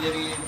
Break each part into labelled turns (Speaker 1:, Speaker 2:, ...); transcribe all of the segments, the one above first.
Speaker 1: jadi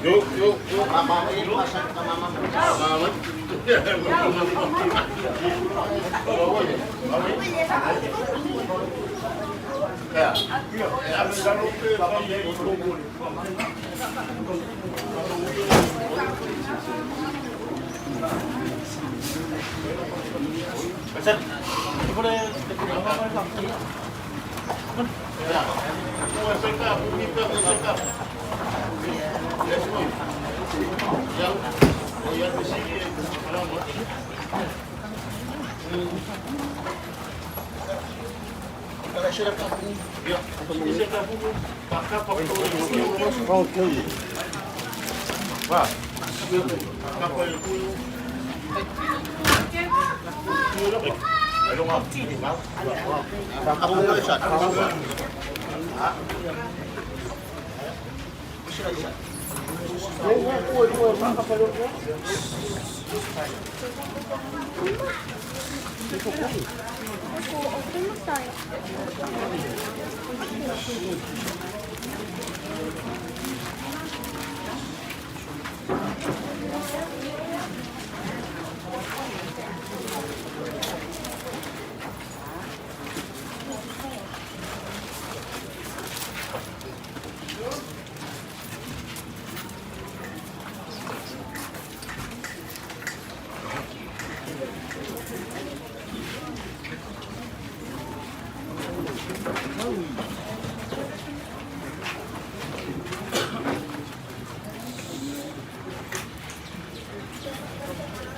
Speaker 1: Yuk, mama ini masak ke mama.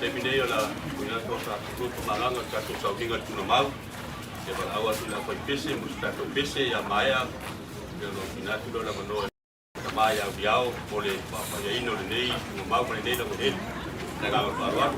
Speaker 2: Terminei la punya cosa grupo malanga kato saukinga tuna mau ke balawa tuna ko pese mustato pese ya maya ke lo finatu lo la mano maya biao pole papa ya ino nei no mau pole nei lo nei na ga parwa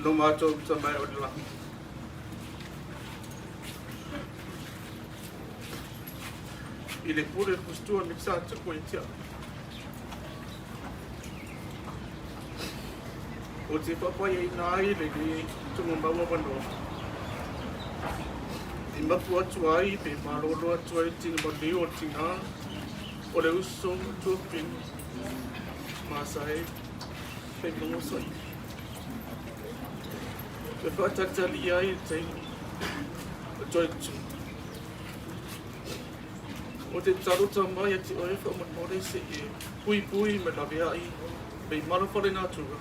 Speaker 3: no macho sa mai o la ile pure kustua miksa ko itia o te papa ia ina ai le tunga maua wano i mapu atu ai pe marolo atu ai tina ma leo tina o le uso tuapin masai pe mongosai pe patatali ai te joy tu o te taruta mai ati oe whamanore se e pui pui me lawe ai pe marafare nā tura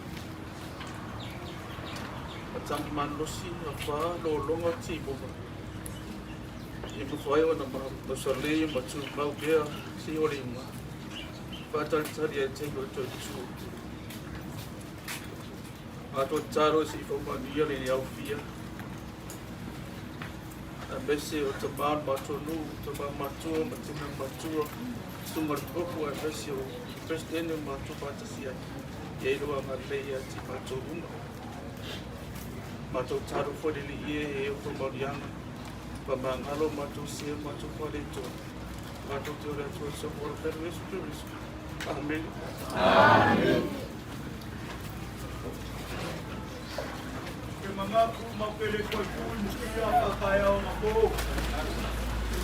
Speaker 3: a tangi manosi a wha lo longa ti boba e mawhai wana ma salei ma tu mau bea si ori ma whataritari ai te o toi tu a to taro si whamani ia le au fia a mese o te man matonu, te man matua, ma tina matua, sungar popo a mese o presidente matua patasi ai. Iei roa ngā leia ti matua uma. Matua taru whorili ie e o whamarianga. Pa mangalo matua sea matua whareto. Matua te ora tua sa mora peru esu. Amen. Amen.
Speaker 4: Mangaku mapele koi kui mukia kakaya o mako.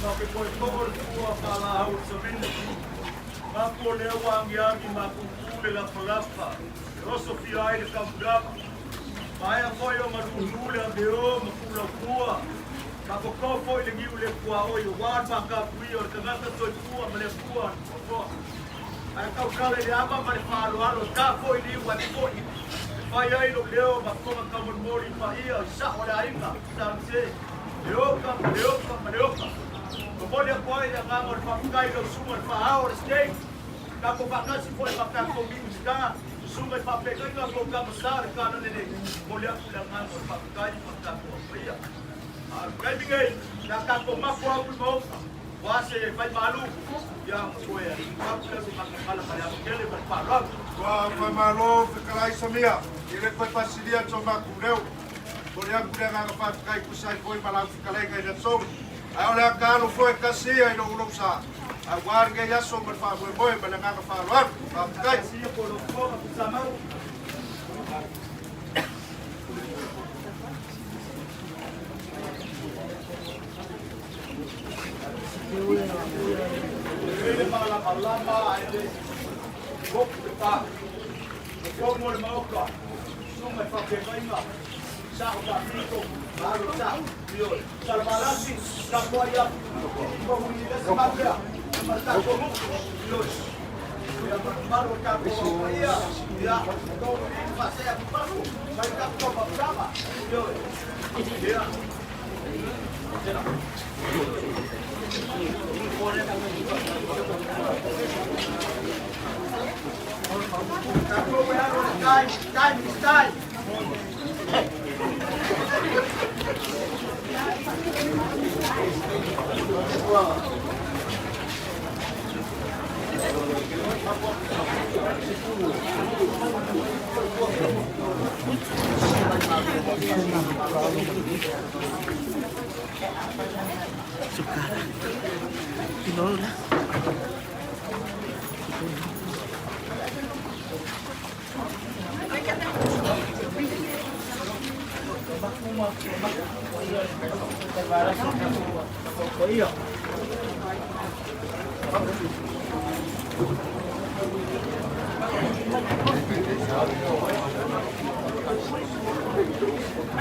Speaker 4: Mape koi kor kua kala hau samina. Mako leo wangiangi mako kule la palapa. Roso fiai le kamudapa. Maya koi o marunule a beo makula kua. Mako kofo ile giu le kua oi o wan maka kui o tangata toi kua male kua. Ai kau kale le ama male palo alo ka koi li wani koi. Ai ai lo leo ma koma kamon mori pa ia sa ora inga tanse leoka ko molia koi ya ngamor pa kai lo sumar pa our state ka ko pakasi foi pa ka ko minska sumar pa pe kai ko ka masar ka no ne molia kula ngamor pa kai pa ka ko ia kai bingai ka ko ma ko aku mo wase vai malu ya ko ya ka kula se pa kala kala kele pa ro
Speaker 5: Wa malo fikalai samia ile koe pasilia to makureu ko le aku nga fa kai kusai koe malau fikalai kai na so ai ole akalo foi kasi ai no ulo sa ai warga ya so mer fa boy bana nga fa lo fa kai
Speaker 4: si ko lo ko sa mau Ele mala palama ai Opa, eu vou no meu carro. Não me faz bem não. Já o caminho, claro já. Viu? Salvarasi, da boia. Como ele se marca. Marca como. Viu? Ya baru carro boia. Ya, então ele faz a passo. Vai dar para passar. Viu? Ya. Time.
Speaker 6: Sekarang Tinol na.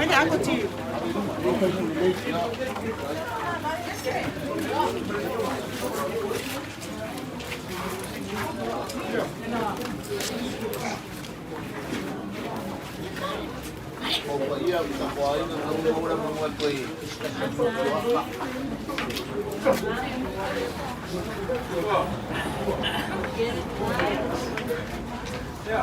Speaker 6: Ada aku sih.
Speaker 1: Iya, bisa kuain nang mura membuat kue. Ya.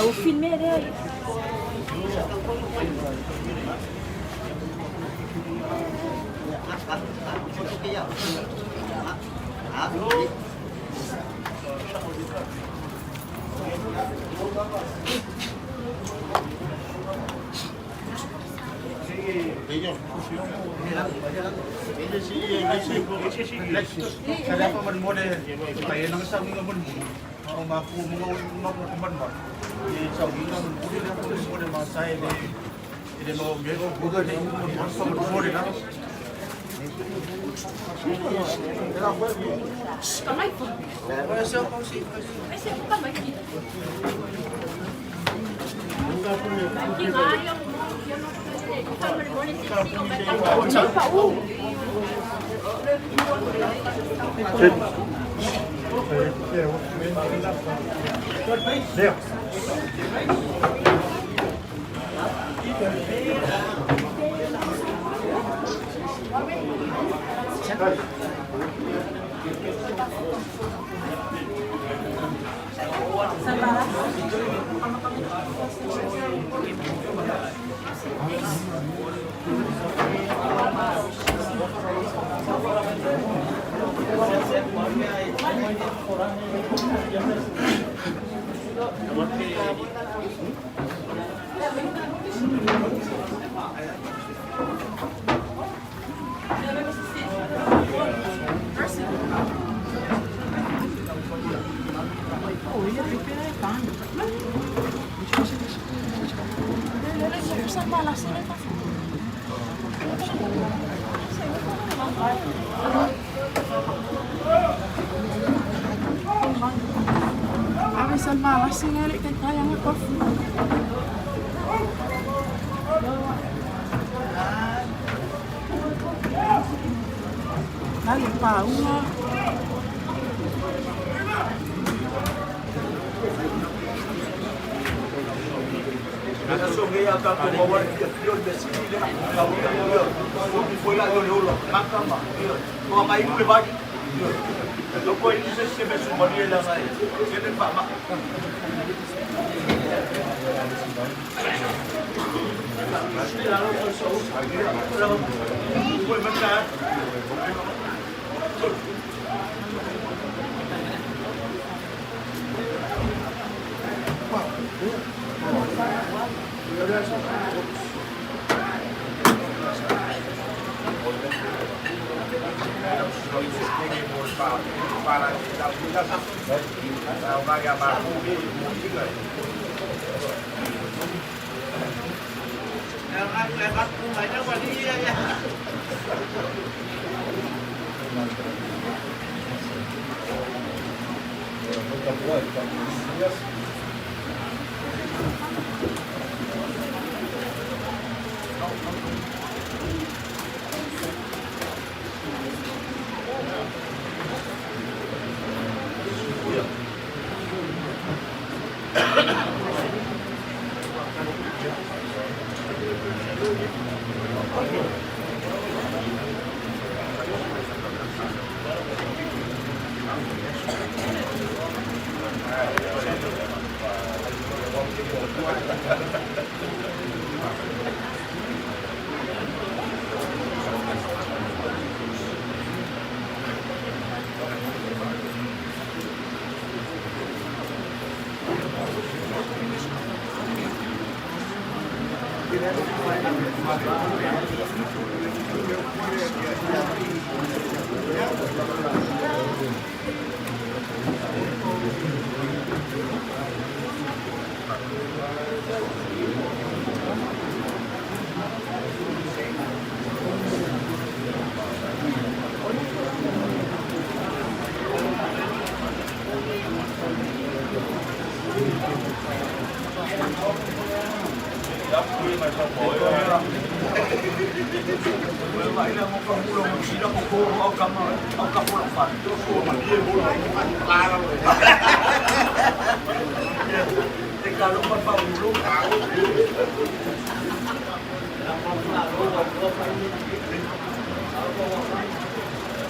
Speaker 7: O filme é
Speaker 5: Kaya pa man mo na kaya nang sa mga man mo mapu mga man mo sa mga budi na po mo na masay de ide mo mego buga de mo sa mo de na
Speaker 7: kamay po.
Speaker 5: kaya sa ko si
Speaker 7: Ay, siya po kamay dito. Hindi nga, yung kamay mo rin siya pa o. Sa
Speaker 6: Avisan malas sih ngelik kayak kayang apa? Lagi tahu lah.
Speaker 4: Nasongea kako mawari ya kio de sile ka uya yo foi lá yo lo makama yo ko mai ku le bagi yo lo ko ni se be su mari la ngai ke le pa ma ko maka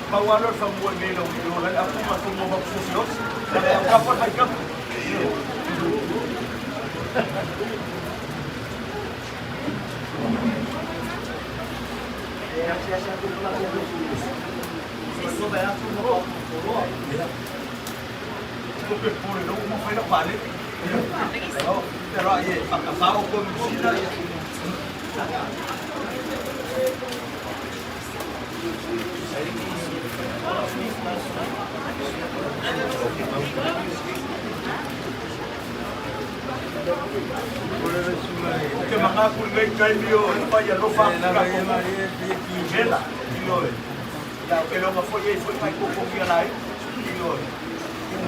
Speaker 4: Bawalor sa buwan nila ulan ako matulong magsusyos kaya ang kapal ay kap pero ay pagkasao ko sila que mga kulay kayo pa ya lo fa ka vela kilo ya que lo foi mai ko ko lai kilo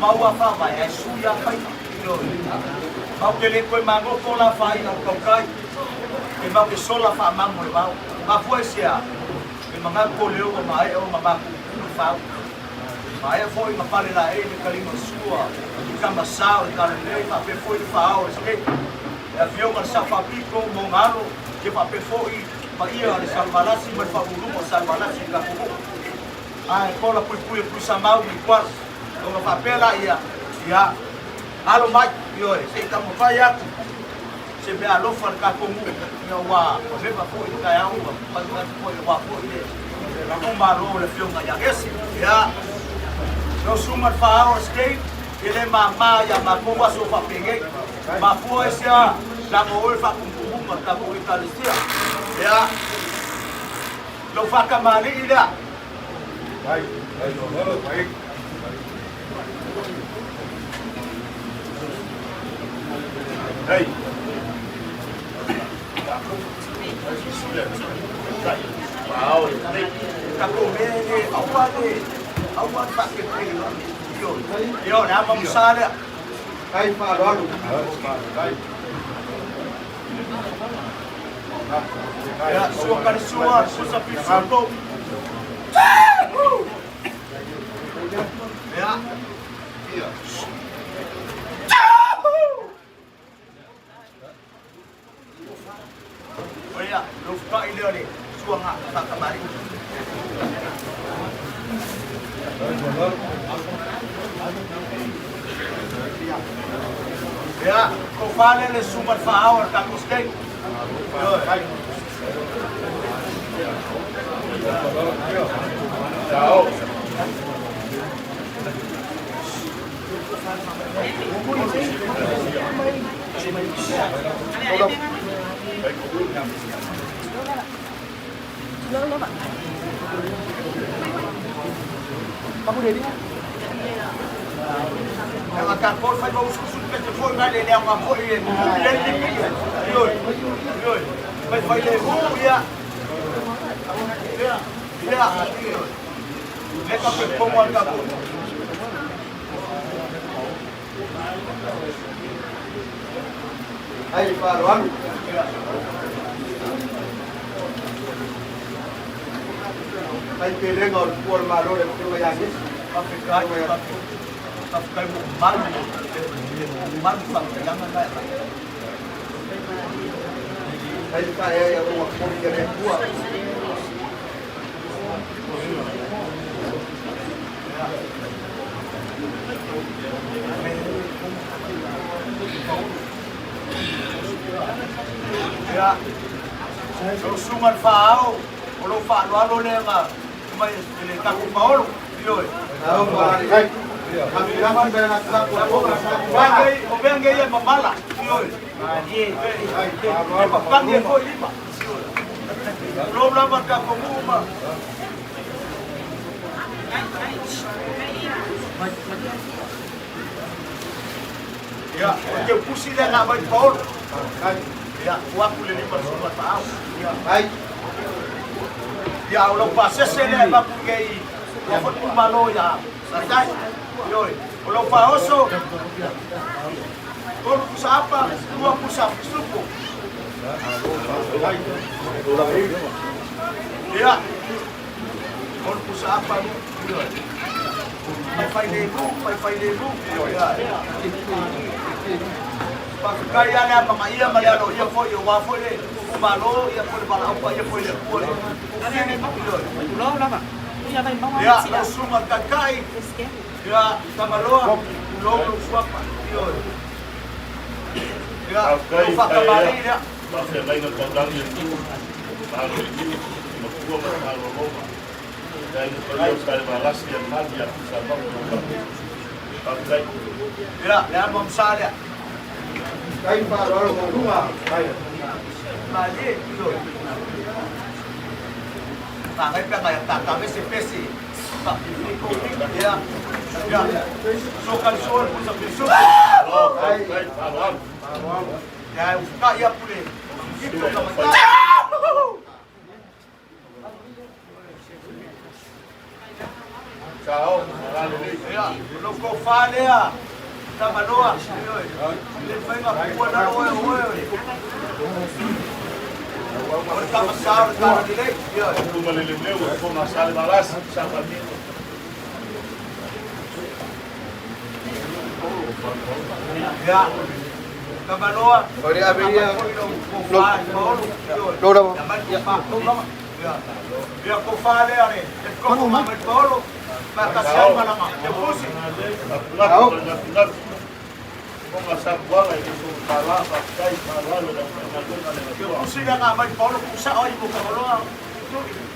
Speaker 4: mau fa vai é suya pai kilo mau que le coi mango ko la fa no ko kai que mau que sola fa mango mau ma foi sia que mga kulay ko mai o mga fa mai foi ma pale la e de kalima sua kama sao e kala le pa pe foi fa o se e viu ma sa fa pico mongalo que pa pe foi pa ia de salvalasi ma fa ulu mo salvalasi ka ko ai ko la pui sa mau ni kwar o ma papela ia alo mai yo se ka mo fa ya se be alo fa ka ko mu yo wa me pa foi ka ya u pa ka foi wa foi le la ko ma ro le fiu nga ya gesi ya no sumar fa o skate Ele mama ya mapua so fa penge. Mapua sia la mo fa kumpumu mata mo Eucharistia. Ya. Lo fa kamali ida.
Speaker 5: Baik, baik. Hey.
Speaker 4: Wow, kako mene awan pakai pelo. Yo, nama besar.
Speaker 5: Hai Pak Don.
Speaker 4: Ya, suakan susah pisau. Ya. Iya. Oh ya, lupa ini nih, suang tak kembali. Ya, kau fale le sumber faawar tak mustahil.
Speaker 5: Ciao.
Speaker 4: Yang akan kau fai bau susu ke telefon kali yang mampu ini. Yoi. Fai le ya. Ya. Mereka berkomunikasi kamu.
Speaker 5: Hai Pak Don. Hai pilih ngor pur malu dan pur mayangis.
Speaker 4: Afrika malu jangan kayak.
Speaker 5: Hai saya yang mau jadi buat.
Speaker 4: Ya, sungan fao, kalau fao lalu lema, mai kaku fao, yoi.
Speaker 5: Tahu Pak. Hai. Kami dapat banyak
Speaker 4: Bangai, bangai yang memala, yoi. Bangai kau lima. Belum lama kaku muma. Ya, dia pusing dia nak main fao. Ya, waktu ini bersumber fao. Ya.
Speaker 5: Hai.
Speaker 4: Ya Allah pasal saya nak pakai waktu tu malu ya. Santai. Yoi. Kalau paoso. Kalau siapa? Dua pusat suku. Ya. Kalau pusat apa? Yoi. Pai lebu. Ya. Pakai ada apa mai ya Malayalo ya foi o wa foi le malo ya foi bala apa ya foi le foi ya langsung kakai ya kamaloa ulo suapa ya fa kamari ya
Speaker 1: Masih lain tentang itu, kalau ini membuat masalah Roma. Dan beliau sekali balas yang lagi yang bisa pakai.
Speaker 4: ya bom saya
Speaker 5: Hai Pak Don mau rumah. Hai.
Speaker 4: lagi itu tangai kayak tak kami spesi tak ya sokan suar pun sampai
Speaker 1: Oh, baik, paham.
Speaker 4: ya kaya pulih itu kamu
Speaker 1: Ciao, lalu
Speaker 4: ya lo kau fale ya sama doa ini pengen buat doa mereka besar kalau dilek ya
Speaker 1: aku melilih aku masalah balas sama ini.
Speaker 4: ya sama doa
Speaker 5: Kalau dia ambil dia
Speaker 4: lo dah ya pak lo lama ya ya kau fale ya ni kau mau main polo maka siapa nama dia pusing
Speaker 1: Benar-benar kok masalah buang itu salah pakai salah lo dan
Speaker 4: dia pusing dah nak main polo pusat oh ibu kau lo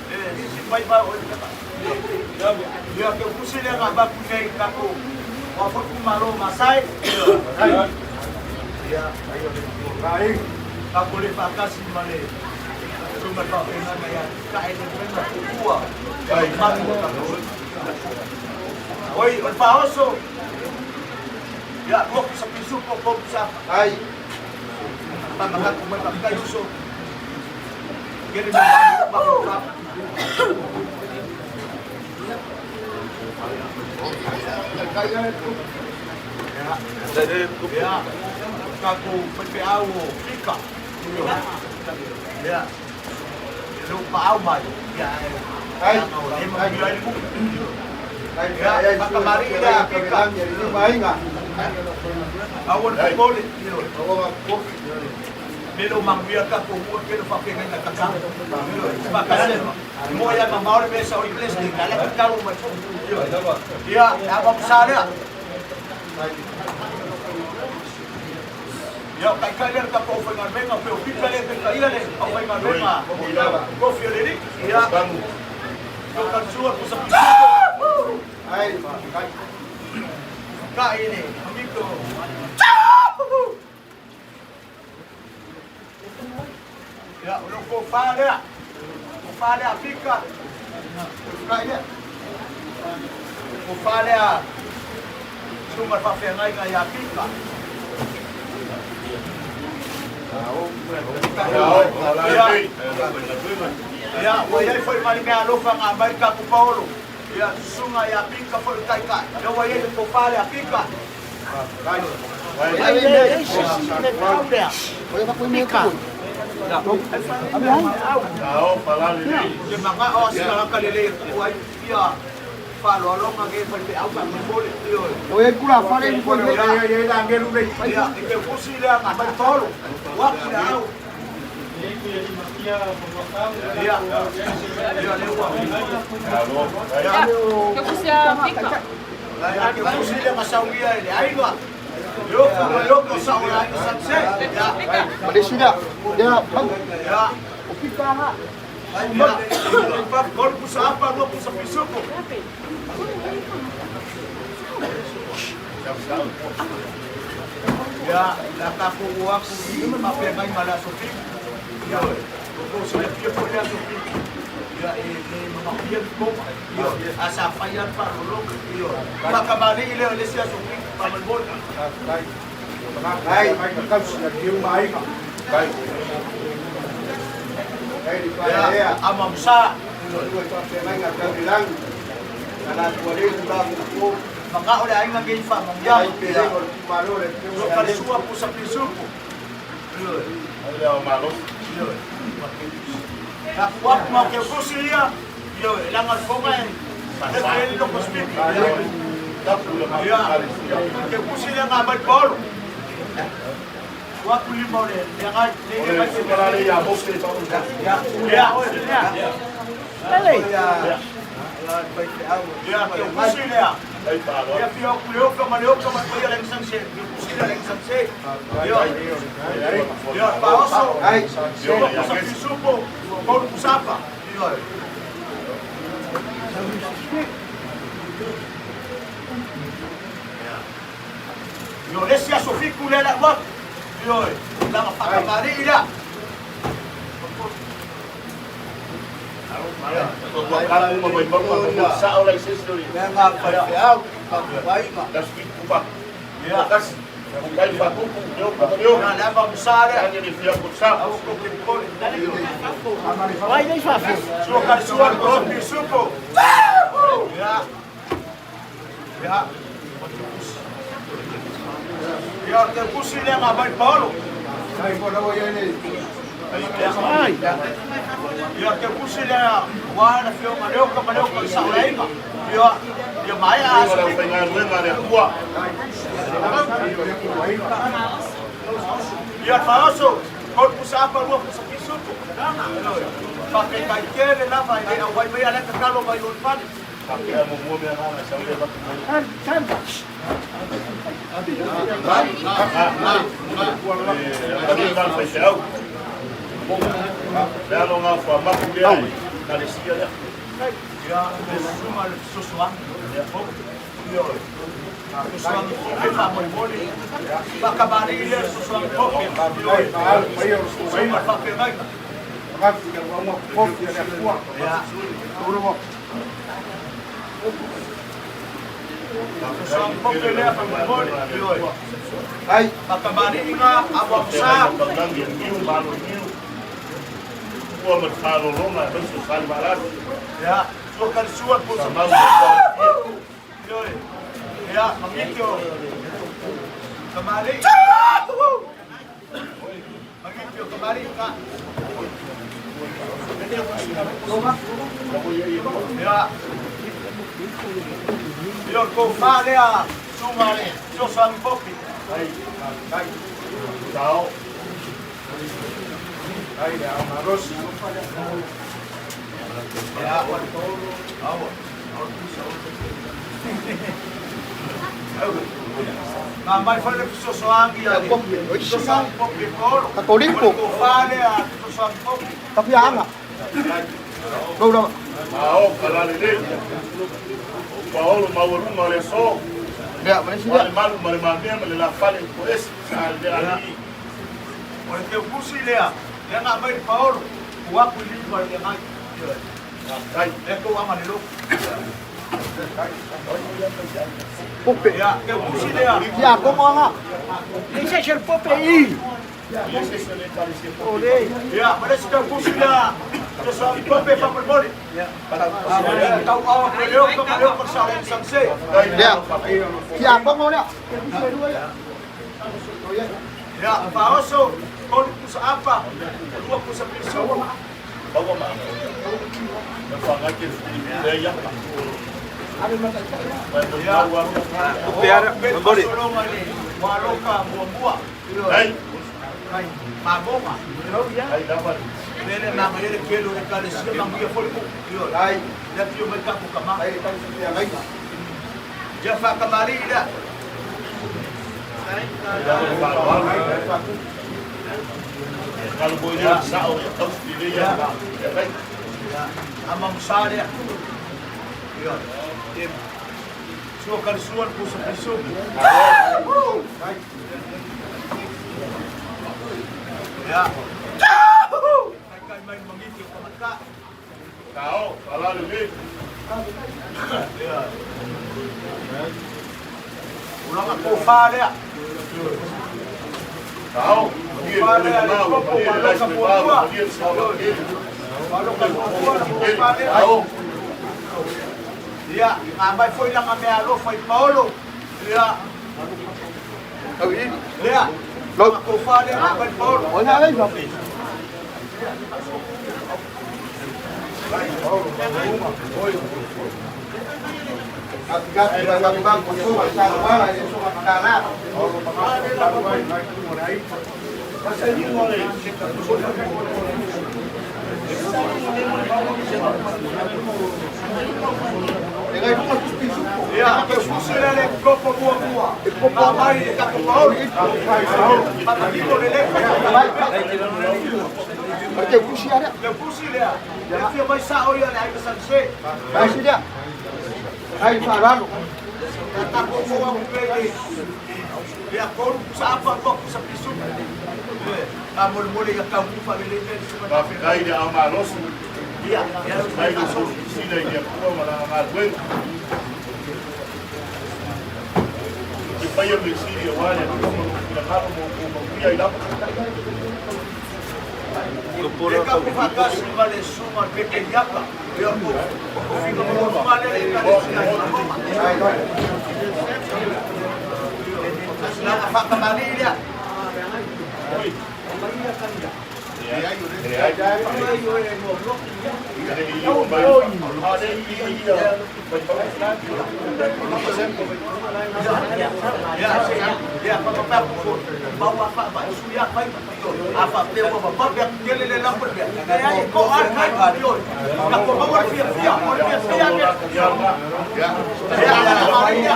Speaker 4: ini si baik baik dia dia pusing dia nak baku naik kaku Wafot kumalo masay. Ya, ayo
Speaker 5: Kain.
Speaker 4: tak boleh pakas male. Cuma tak pernah kaya kain pernah kuwa. Baik, mango tak. Oi, paoso. Ya, kok sa piso ko sa.
Speaker 5: Ay.
Speaker 4: Pamahat ko may pagkayuso. Gini mo bakit.
Speaker 3: Jadi
Speaker 4: Ya, kaku PPAU Pika. Ya. Lupa awal. Ya.
Speaker 5: Ay.
Speaker 4: Emang bilang ibu.
Speaker 5: Ay,
Speaker 4: pakamari na, Pika.
Speaker 5: Jadi ini baik nggak?
Speaker 4: Awal ko polit.
Speaker 5: Ako ako.
Speaker 4: Melo mangbiya ka kung mo kino pa kaya nakakang. Bakase mo ya mamawar me sa iglesia ni kala ka mo mo. Ya, abang sana. Ya, kay kailan ka po fa ngarme ka po pitale ka kailan eh. Ako ay ngarme ka. Ko fioreri. Ya. Yo kan suar ko sa piso.
Speaker 5: Ay,
Speaker 4: Kain eh, amigo. Ya, ulang ko fala. Ko fala Afrika. Kain eh. Ko fala. Sumar pa fengai kay Afrika. Ya, wayay foi maligalo fa nga Amerika ko Paulo. Ya, sunga ya Afrika foi kai kai. Ya wayay ko fala Afrika. Di mga os na kalilay kuay ya falo along ang ipalpi au ka muli yo.
Speaker 5: oye kula fale ni ko ya ya ngelu deh.
Speaker 4: Ya, ike kusila nga ba Paulo. Wa kila au. Ya. Ya lewa. Ya, ike kusila nga sawiya ni aiwa. Loko sa ora sanse. Ya.
Speaker 5: Malaysia dah. Dia bang.
Speaker 4: Ya.
Speaker 5: Opika ha.
Speaker 4: Ya. Gol ku sa apa lo ku sa piso ko. Ya, nakakuha ko dito mapemay mala sofi. Ya. Ko sa piyo ko ya sofi. Ya, mga piyan ko. Yo, asa payan pa ulo. Yo. Makamali ile ile siya sofi pamalbol.
Speaker 5: Ay, may kakam siya yung baik. Baik. Ay, di pa
Speaker 4: Ya,
Speaker 5: ya.
Speaker 4: amam sa.
Speaker 5: Dua tu apa yang akan bilang. Karena dua dia sudah aku.
Speaker 4: Maka uli ay nga gay fa mong
Speaker 5: Ya,
Speaker 4: yam.
Speaker 5: pilih kalau malu deh.
Speaker 4: So kalisuwa po sa piso ko. Yo. Nakuha ko mga kaya ko siya. Yo, ilangan ko nga eh. Nagpili ko speak. Ya, kaya ko sila nga ba Paulo. Wak lima ulit. Ya nga, hindi ba siya. Ya, kaya ko sila. Ya, piyo ka man ko yung isang siya. Kaya ko sila yung isang siya. Yo, paoso.
Speaker 5: Ay,
Speaker 4: Yo, sa piso po. Paulo Kusapa. Yo. Yo, lesya Sofi kulela wak. Yo, lang pakamari ila. Na labang sala. Ako ko kipol.
Speaker 6: Why they fast?
Speaker 4: So kalsuan ko sa piso po. Ya. Ya. Ya, kaya po sila nga ba Paulo.
Speaker 5: ay ko daw yan eh.
Speaker 6: Ay,
Speaker 4: Ya, kaya po sila wala fiyo malaw ka sa ulay ma. Ya, maya asa. Ya, paoso. Kung po sa apa mo sa piso po. Pakai kay kere na ba, ay away may alak kakalo ba yun pa.
Speaker 1: Lalo nga fa makuya kalisiya
Speaker 4: Ya, sumal suswang. Ya, po. Yo. Susuang kopi pamoi-moni. Pakamari ile susuang kopi. Suma pakai baik. Ya. Susuang kopi ile pamoi-moni. Hai, pakamari inga abang sa.
Speaker 1: Pagdang yung niyo, malo niyo. Kuha magkalolonga, beso salvaras.
Speaker 4: Ya, sukan suat po
Speaker 1: Sa
Speaker 4: sa
Speaker 1: mga
Speaker 4: Yoy. Ya, mangityo. Kamari. Mangityo, kamari ka. Ya. Yon ko male a sumare. Yo san popi.
Speaker 1: tao.
Speaker 5: Ay, arroz.
Speaker 4: Ya. Mamay fale susuangi ya. Susang popi ko.
Speaker 6: Katoliko.
Speaker 4: Ko fale a susang popi.
Speaker 6: Tapi anga. Đâu đâu.
Speaker 1: Tao, kalalili. Paolo mawurunga le so.
Speaker 6: Ya, mana sih
Speaker 1: Mali malu mali mamia mali la fale ko es sa de ali.
Speaker 4: Oleh teu pusi lea. Dia nak main Paul. Buat puli buat dia ngai.
Speaker 1: Kai,
Speaker 4: Dia tu aman dulu.
Speaker 6: Pope.
Speaker 4: Ya, teu pusi lea.
Speaker 6: Ya, como anga. Ese es el Pope ahí.
Speaker 1: ese se le parece por
Speaker 6: Olé.
Speaker 4: Ya, mereka teu pusi lea. Dia soal kopi apa berbodi. Tahu awak beliau kau persoalan sanksi.
Speaker 6: Ya. Ya, como ya.
Speaker 4: Ya, Paoso. Kau pusa apa? Dua pusa pisu.
Speaker 1: bago ma. Napangakin sa ya.
Speaker 4: Berbodi. Waloka buah-buah.
Speaker 1: Ay,
Speaker 4: Kai maboma.
Speaker 1: ay dapat.
Speaker 4: Nene nama yele kelo e kale sio na mia foli ko. Yo, ai, ya tio me kapu kama. Ai, ja fa kamari ida.
Speaker 1: Kalau boleh sao ya tahu sendiri ya. Ya baik.
Speaker 4: Amam sare. Yo. Tim. Suo kali suan ku sa piso. Ya. Kai main mangiti ko maka.
Speaker 1: Kau, kalau lebih.
Speaker 4: Ya. Ulang ako fare.
Speaker 1: Kau, dia boleh mau, dia dah sebab dia sahabat dia.
Speaker 4: Walo ka buah fare.
Speaker 1: Kau,
Speaker 4: Ya, ngamay foi lang kami alo, foi Paulo. Ya. Ya. Ako fare ngamay Paulo.
Speaker 6: Olha aí, meu filho.
Speaker 4: Ya, que fusilele copo buah-buah. Ngamay ako Paulo. Patadito lele.
Speaker 6: Porque eu puxei a
Speaker 4: Le fusilea. Ya, que vai sa oya le ay sanse.
Speaker 6: Vai se dia. Aí parado.
Speaker 4: Ako mo ang pwede. Ya, kung sa apa ko sa piso. Amol-muli ka kamu pamilya
Speaker 1: tapi kau dia amalos.
Speaker 4: Ya, ya.
Speaker 1: Kau dia so sila dia kuah malah amal wen. Ipa yung sili wala kita kalau mau kuya ilap.
Speaker 4: Eka kufakas vale suma pequeña. Yo ko. Fico mo vale ka na fa Maria. Ya, papá, bawa apa suya pai apa lewa bapa dia dia le lampur dia. Kaya ko arkai yo. Ako bawa dia dia, dia dia. Ya, Maria.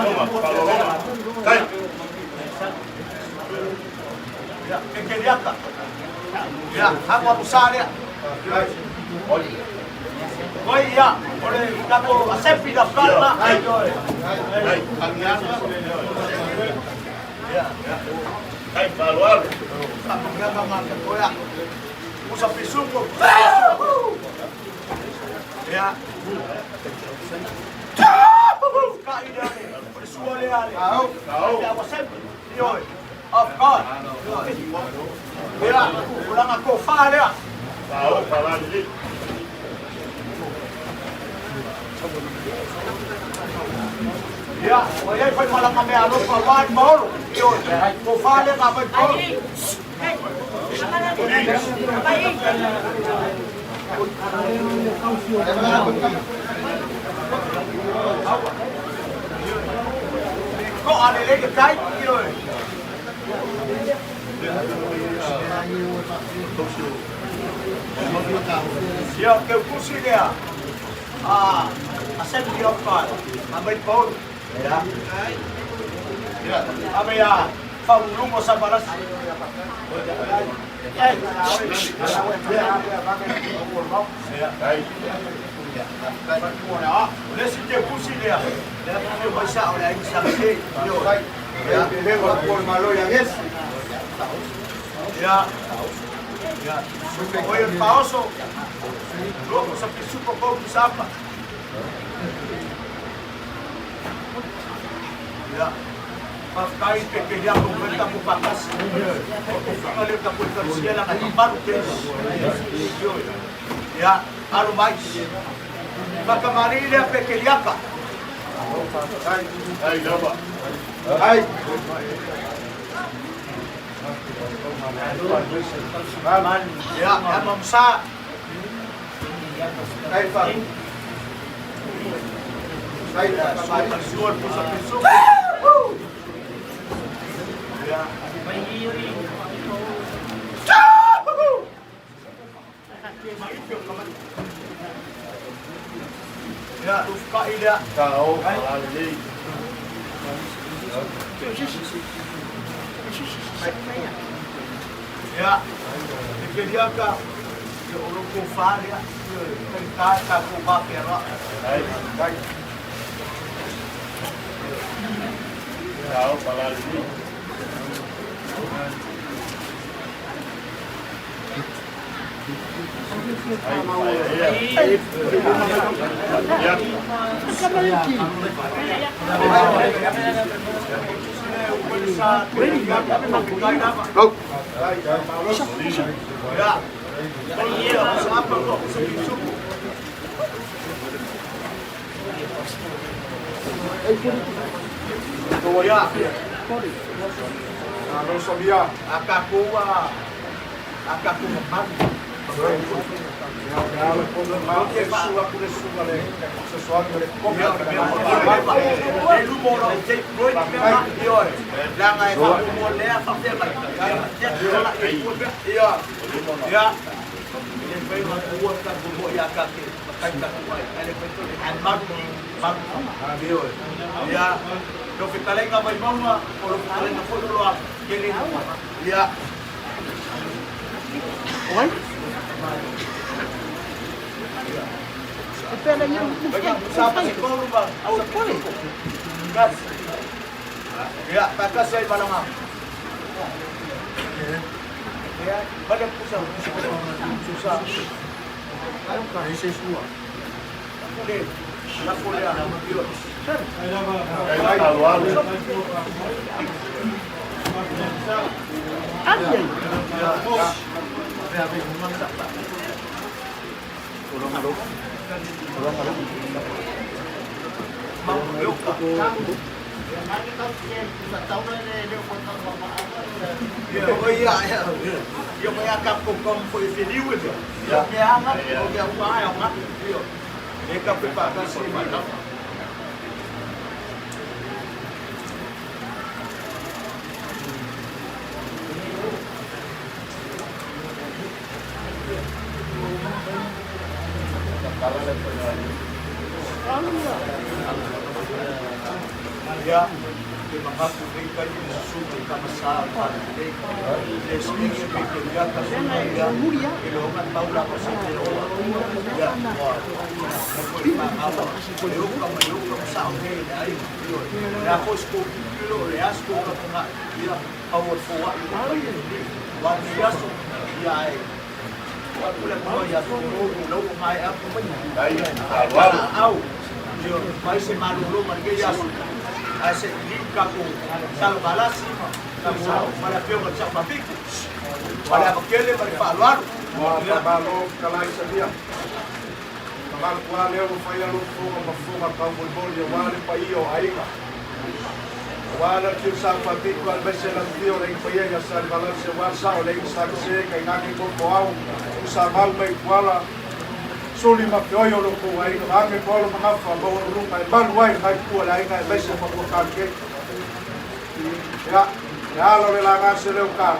Speaker 1: Kai,
Speaker 4: Ya, pequeña. Ya, agua usar ya. Oi, ia, ole kako asepi da kalma.
Speaker 1: Hai.
Speaker 4: Oi.
Speaker 1: Hai, kangiana. Hai, paluar.
Speaker 4: Aku kena makan koyak. Musa pisuko. Ya. Kai dia ni. Ole suale ali.
Speaker 1: Tahu.
Speaker 4: Ya asepi. Oi. Of course. Ya, ulang aku fa dia.
Speaker 1: Tahu, palagi.
Speaker 4: Ya, olha foi malam kami ano pa wan mall. Yo, ko fale ka ba ko? Ko ale lagi kai yo. Yo, ke kusi dia. Asal dia apa? Ambil pol. Ya. Ya. Ambil ya. Pangulong mo sa baras.
Speaker 1: Hai.
Speaker 4: Oleh si dia kusi dia. Dia punya bahasa oleh ini saksi. Yo. Ya. Dia pol malo yang yes. Ya. Ya. Oye, pauso. Luego sa pisuko ko bisapa. Ya, pakai pekerjaan pemerintah Bupakas. Mengalir ke polisian yang akan baru ya, harus baik. Maka mari dia pekerjaan.
Speaker 1: Hai, dapat.
Speaker 5: Hai.
Speaker 4: Ya, yang memsa.
Speaker 5: Hai, Pak.
Speaker 4: Saya suruh pusat besok. Ya. Ya, Ufka ida.
Speaker 1: Tahu, palagi.
Speaker 4: Ya, dia ka. Ya, orang kufar ya. Kita kubah kira.
Speaker 1: Hai. Tahu, palagi.
Speaker 5: Ano sabia?
Speaker 4: Akaku makan.
Speaker 6: Espera aí,
Speaker 4: Sama si Kolo bang? Gas. Ya, pakas saya barang am. Ya, balik pusat. Susah.
Speaker 5: Ese es sua.
Speaker 4: Boleh. Nak boleh anak yun.
Speaker 1: Hai, paluar.
Speaker 6: Aja.
Speaker 4: Yung may akap kong po ifiliwid. Yung may hangat, yung may hangat. Yung kapipakas si Manang. Ya, di mga kubay kayo suku kamasal para dek. Esmi ke dia kasih dia. Ilongan paula pasal dia. Ya, wah. Apa? Ilok sah ni dari. Ya, aku kilo leas ko ka dia power forward. Wan dia so ya. Wala ko ya so no mai apa punya. Au. Yo, mai se malulo marge ya. Ase di kaku sal balasi kamu pada pio macam mapik. Pada bakele pada paluar.
Speaker 5: Malo kalai sabia. Kamal kuale o faya lo fuga kau bulbul ya wale paio aiga. Wala kiusa patik wal besela tio le faya ya sal balasi wasa o le sa se kai nagi ko au usa mal mai kuala. Suli mapioyo lo ko ai no ame polo mafa bo rumba e balwai kai kuala ai kai bese pa ko kanke. Ya lo le la ngase le ka.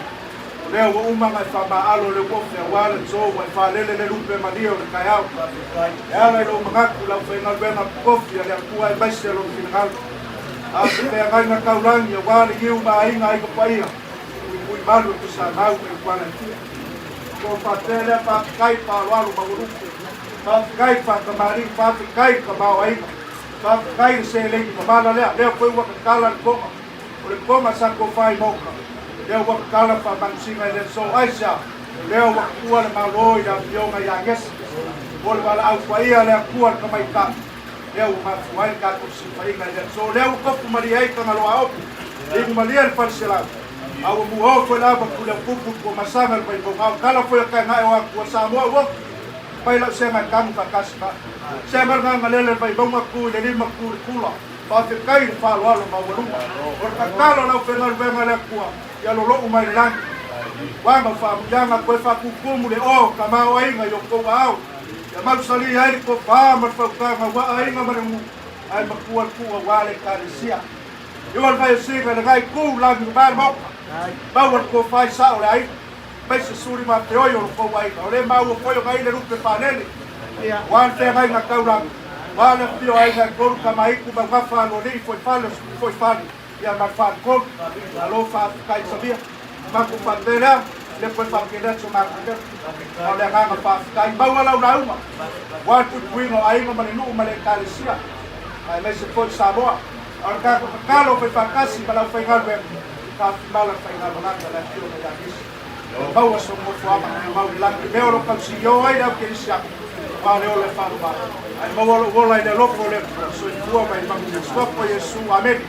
Speaker 5: Leo uma mai fa ba alo le ko fe wala so wa fa le lupe madio le kai au. Ya lo mangaku la fe na bena ko fe le ku ai bese lo final. A se te ngai na kaulang ya wala iu ba ai ngai ko paia. Ui malu ku sa mau e kuala. Ko pa tele pa kai pa walo ba uru. Pa kai pa kamari pa kai ka ba ai. Pa kai se le ko mala le ko wa kala ko. Ole ko ma sa ko fai mo. Leo wakala pa mansinga le so aisa leo wakua le maloi da pionga ya yes bol wala au paia le akua ka mai ka leo ma fuai ka ko si painga le so leo ko maria ka ngalo au e malia par sela au mu ho ko la ba kula kupu ko masanga pa ko kala foi ka ngai wa ko sa mo wo pai la se ma kam pa kaspa se mar nga ngale pa bo ma ku le ma ku kula pa te kai fa lo ma wo or ka kala la fe na venga le akua ya lo umai lang wanga fa mjanga kwa fa kukumu le o kama wainga yoko wao ya malusali ai ko fa ma fa ka wa ai ma mu ai ma kuwa wale kalisia yo vai siga le gai ku la ni ba mo ba wa ko fa sa o ai ba se suri ma te yo ko wai ole ma wo ko yo gai le rupe panele ya wan te gai na kaura wale pio ai ga ko kama iku ba fa no ni foi fa ya marfan kon alo fa kai sabia maku pandera depois fa que dentro ma que olha nga fa kai ba wala na uma wa tu kuino ai nga mane no male kalisia ai me se foi saboa ar ka kalo fa kasi bala fa ngal be ka bala fa ngal na la tio me da dis ba wa so mo fa ma la me oro ka si yo ai da que sia ba le ole fa ba ai ma wala ide lo ko le so tua mai ma ku stop Yesu amen.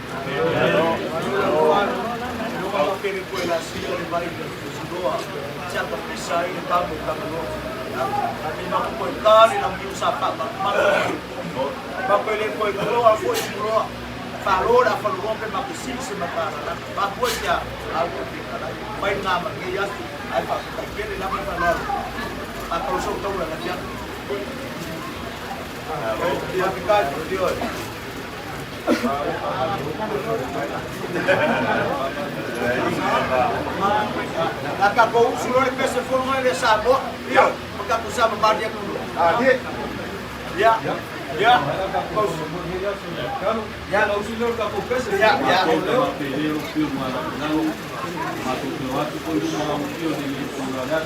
Speaker 4: Kalau kini kue nasi yang baik doa, siapa bisa ini kamu kamu. Kami nak kue kali nak diusap apa malu. Bapak ini kue doa, kue doa. Kalau dah kalau rompet mak sini sementara. Bapak ya, aku fikir baik nama dia. Apa kita kini nama malu. Kalau sok tahu lah dia. Dia fikir dia. Acabou o senhor que se for uma vez só, viu? Porque a pessoa não vai com
Speaker 5: ali
Speaker 4: ya ya
Speaker 8: ya o senhor ka po pesa
Speaker 4: ya
Speaker 8: o pediu pio não mato que o ato foi uma pio de convidar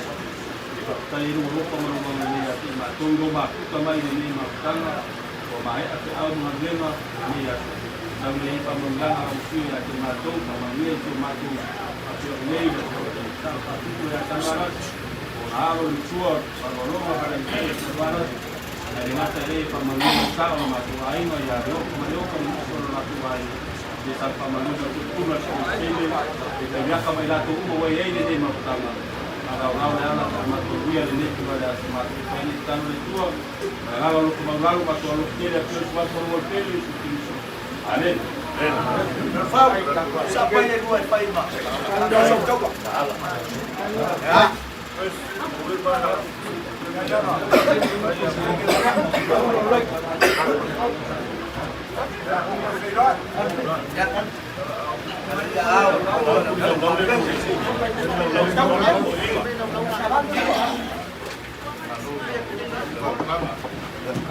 Speaker 8: tai ru ro como não me ia ter mato ro ma também nem ma tanga o mai a te au uma lema ia não nem para mandar a pio ya que matou para mim que matou a pio nei tá tudo ya tanga o aro o chuo para Roma para para dari masa ini pemanusia sama masuk air ya lo kemarin kan masuk masuk air di saat pemanusia itu pun masuk sini dia kami lakukan umum ini dia pertama ada orang yang nak masuk dia ini kepada masuk ini tanpa itu kalau kemarin masuk lu kiri terus masuk lu kiri itu amin
Speaker 4: siapa yang buat paima coba ya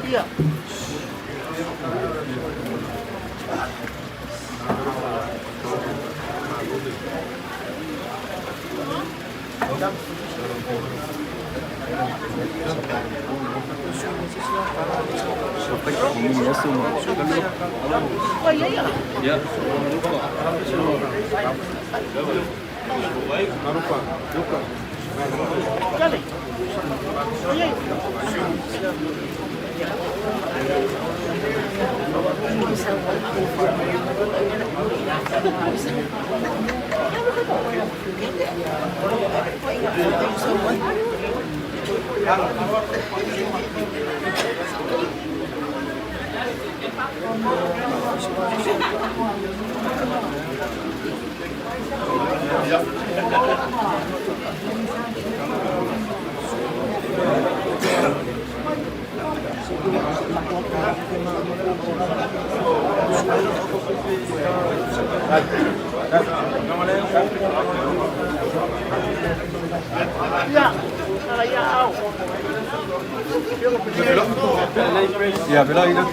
Speaker 6: Iya. Oh iya ya.
Speaker 8: Ya.
Speaker 6: Kali. Oh iya.
Speaker 8: Ya, belok itu.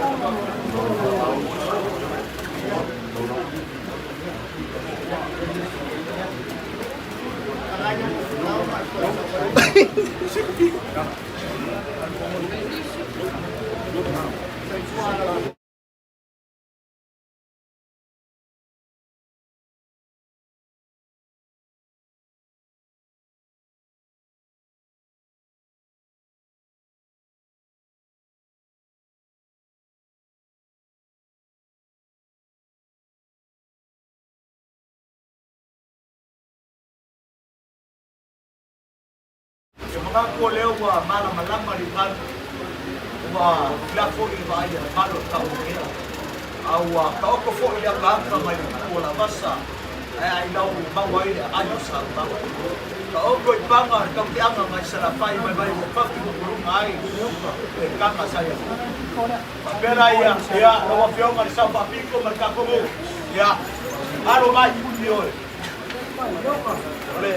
Speaker 4: Mga ko leo wa mala malama di kan wa lafo i va ya malo ta o kera au ka ko fo ya ka ka mai ko la basa ai lau ma wa i ayo sa ta ka o ko panga ka ti anga mai sara pai mai mai pa ki ko mai e ka ka sa ya pera ya no wa fio ma sa pa pico marca como ya aro mai ni ore ole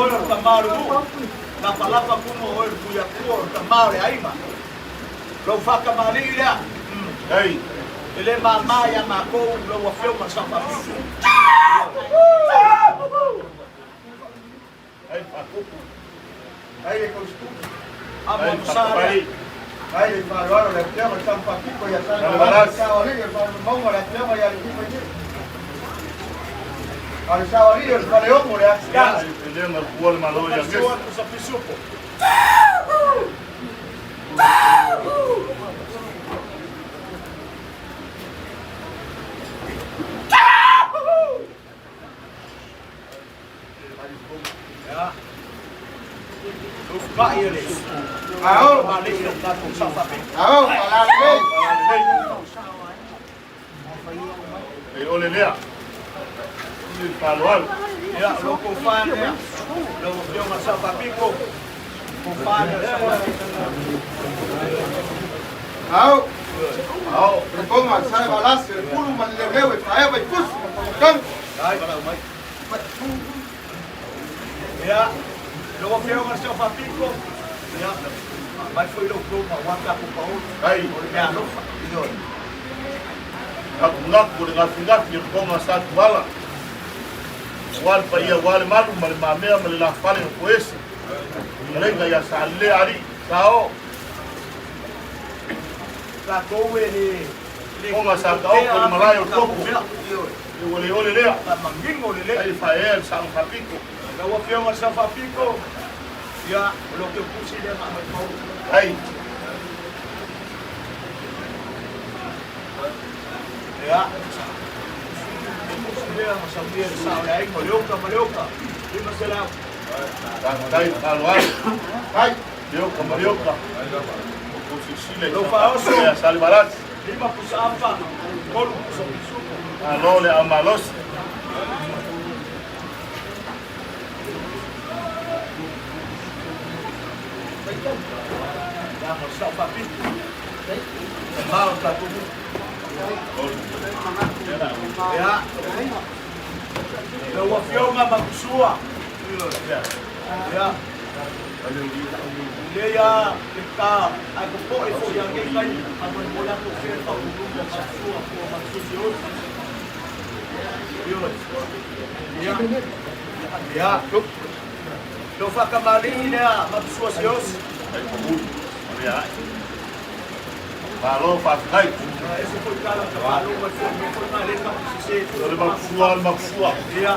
Speaker 4: ora ta maru na palapa kumo o el kuya kuo tamare aima lo faka malira
Speaker 1: Hey,
Speaker 4: ele mama ya mako lo wa fio ma sa pa
Speaker 1: hey, pakupu.
Speaker 4: ai le costu amo
Speaker 1: Hey,
Speaker 4: sa
Speaker 1: papai.
Speaker 4: ai le farolo le teo ma sa pa pico ya sa sa ori le fa mo la teo ma ya le pico ya al sa ori el paleo mo ya
Speaker 1: Ya, ele na rua malo ya
Speaker 4: Pessoa com essa pissupo. Ya. Os bailes.
Speaker 5: Ao,
Speaker 4: Balik na kung sa papi.
Speaker 5: ao, palagi.
Speaker 1: Hey, ole lea. Ni palual.
Speaker 4: Ya, lo kufan ya. Lo yung sa papi ko. Kufan sa papi.
Speaker 5: Ao, ao, reponga, sai balas, el pulu man le veo, trae vai pus, kan.
Speaker 4: Ay, ya, luego fui a Marcelo Papico, ya, vai foi lo club, aguanta com Paulo,
Speaker 1: Hey,
Speaker 4: ya, no, yo,
Speaker 1: ngak dengan ngak ni ko ma sa bala. Wal pa ia wal malu mal mamea mal la fale ko ese. Renga ya salle ali. Sao,
Speaker 4: la cowe ni,
Speaker 1: ko ma sa kao ko malayo toku.
Speaker 4: yo,
Speaker 1: Ole ole lea.
Speaker 4: la mangingo ni le,
Speaker 1: Hey, fa el sa papico.
Speaker 4: luego fui a Marcelo Papico, ya, lo que puse de mamá Paulo,
Speaker 1: Hey,
Speaker 4: ya, puse de mamá Sabia, sa aí, molhoca, e Marcelo,
Speaker 1: dai palual.
Speaker 5: Ai,
Speaker 1: Yo kamarioka. Ko sisile.
Speaker 4: Lo faoso.
Speaker 1: Ya salvarat.
Speaker 4: lima pusapa, kolu kusopisuko,
Speaker 1: Alole amalos.
Speaker 4: ya, Marcelo Papico, mal tá tudo, ya, luego fui a uma makusua, ya, Leia, kita, aku po itu yang kita akan mula tu kita untuk bersatu aku maksudnya, ya, ya,
Speaker 6: Lo whakamari lea mapsua sios.
Speaker 1: Ai komuni. Ole ai. Malo whakakai.
Speaker 6: Ese foi kala ka palo mo foi maleka se.
Speaker 1: Ole maksua.
Speaker 6: Ia.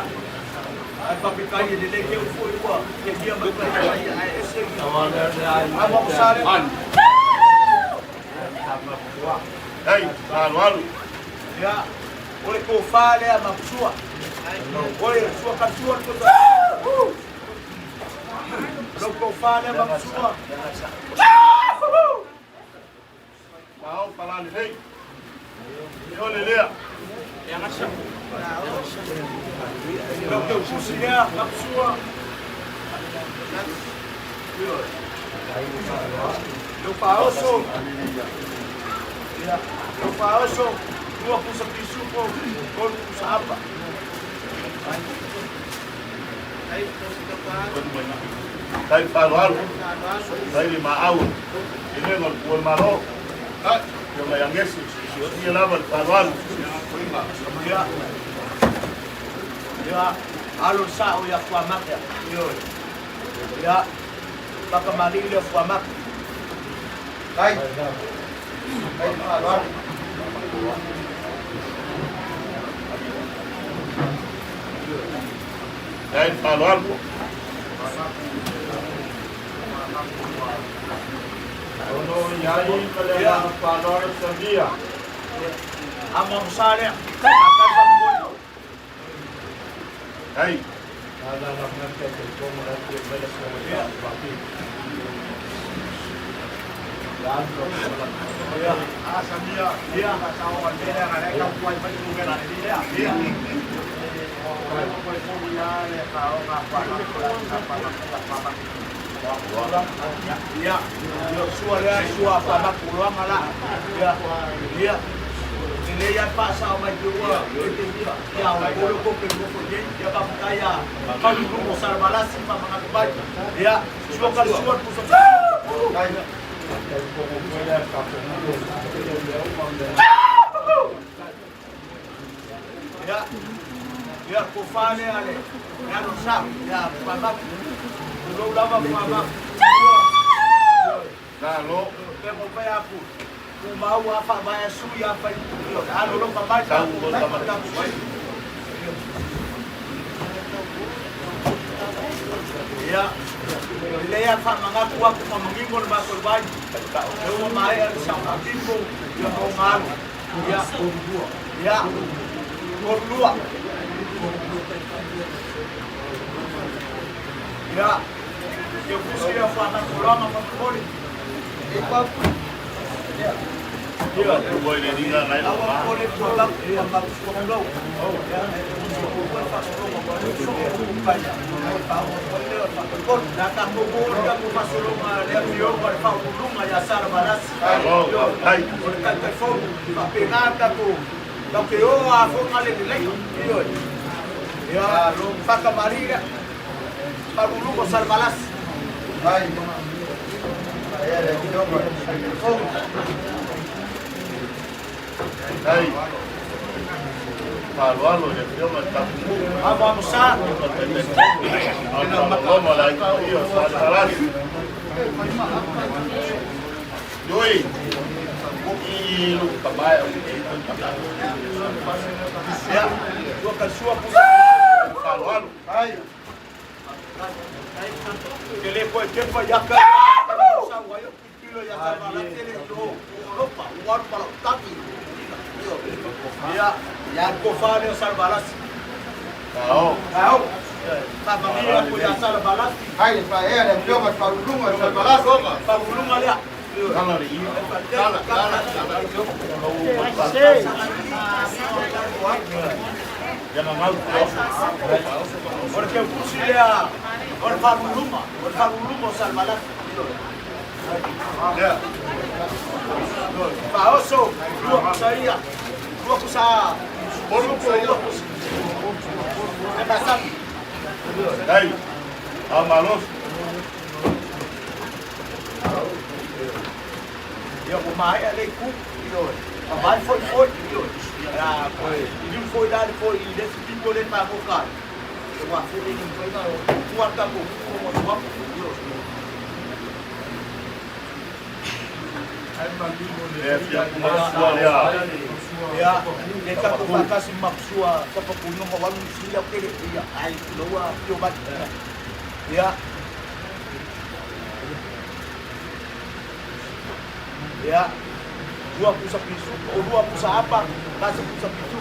Speaker 6: Ai papikai de leke o foi wa. Ke dia makai ai ese. Amo sare.
Speaker 1: Ai, malo.
Speaker 6: Ya, oleh kau fale a mapsua. Oleh sua kasua tu. Lo kau fale a mapsua.
Speaker 1: Mau palani hei. Ole lea.
Speaker 6: Lo kau susia mapsua. Lo paoso. Ya, lo paoso. Dua ku sa piso ko, kon ku sa apa.
Speaker 1: Kai palo. Kai lima awal. Ini ngol kual malo. Yang yang ngesi. Dia lawan palo.
Speaker 6: Ya. Ya, alon sa o ya kuamak ya. Yo. Ya. Baka malili kuamak. Kai. Kai palo.
Speaker 1: Kai palo algo. Ono yai kaya palo sabia.
Speaker 6: Among sale akan pambuno.
Speaker 1: Hai.
Speaker 5: Ada nak nanti kita mesti beres semua baki.
Speaker 6: Ya, asamia. Ya, tahu kan dia ada kau buat macam ni kan dia. Ya. Ya, suara pamak pulang ala. Ya. Ini yang Pak sama juga. Ya, kalau kau pergi dia bang kaya. Kalau kau besar balas sih mama ngapain? Ya, suara pusat. Ya. Ya, kufane ale. Ya rusak. Ya, pamak. Dulu lama pamak.
Speaker 1: Kalau
Speaker 6: Kemo pa aku. Mau apa bayar suya apa itu. Ano lo pamak.
Speaker 1: tahu sama
Speaker 6: Ya. Leia fa mangaku aku mamingon ba ko ba. Eu mai ar sa tipo ya ko ngalo. Ya. Ya. Korlua. Ya. Eu fui a falar com o Lama para o Ya.
Speaker 1: Iya, boy ini nggak lain
Speaker 6: Awak
Speaker 1: apa.
Speaker 6: boleh tolak sama suami. Oh, ya. Datang bubur yang masuk rumah dia bio berfau rumah ya sar balas.
Speaker 1: Oh, hai.
Speaker 6: Berkat telefon, tapi nada tu. Tapi oh, aku ngale di lagi. Iyo. Ya, lu pakai mariga. Baru lu besar balas. Hai. Saya ada video telefon.
Speaker 1: Hai. Palo ya creo que está
Speaker 6: Vamos a
Speaker 1: como la iyo salas. Yoi. Y lu kabaya.
Speaker 6: ya, gua kan suap.
Speaker 1: Palo.
Speaker 6: Hai. Telepon tempo ya kan. Sama yo kilo ya sama la tele do. Lupa, war para taki. Ya, ya ko fare sar balas.
Speaker 1: Tahu.
Speaker 6: Tahu. Sama dia ko ya sar balas.
Speaker 5: Hai, Pak, ada video kat Parulung ada balas.
Speaker 6: Pagulong ala.
Speaker 1: Kalau di iyo. Jangan mau.
Speaker 6: Porque pusilia or pagulong sar balas.
Speaker 1: Ya.
Speaker 6: Paoso, dua saya. Dua ku sa. Bolu ko yo. Pasang.
Speaker 1: Hai. Amalos.
Speaker 6: Ya umay ale ku. Yo. Aban foi yo. Ya, foi. Yung foi dali foi, des pinto len pa ko ka. Wa foi ni foi ka. Wa warga ko mo mo yo ya kita ko kasi maksua sa papuno ko wala sila kaya ya ay lowa yo bat ya ya 20 piso o 20 apa kasi 10 piso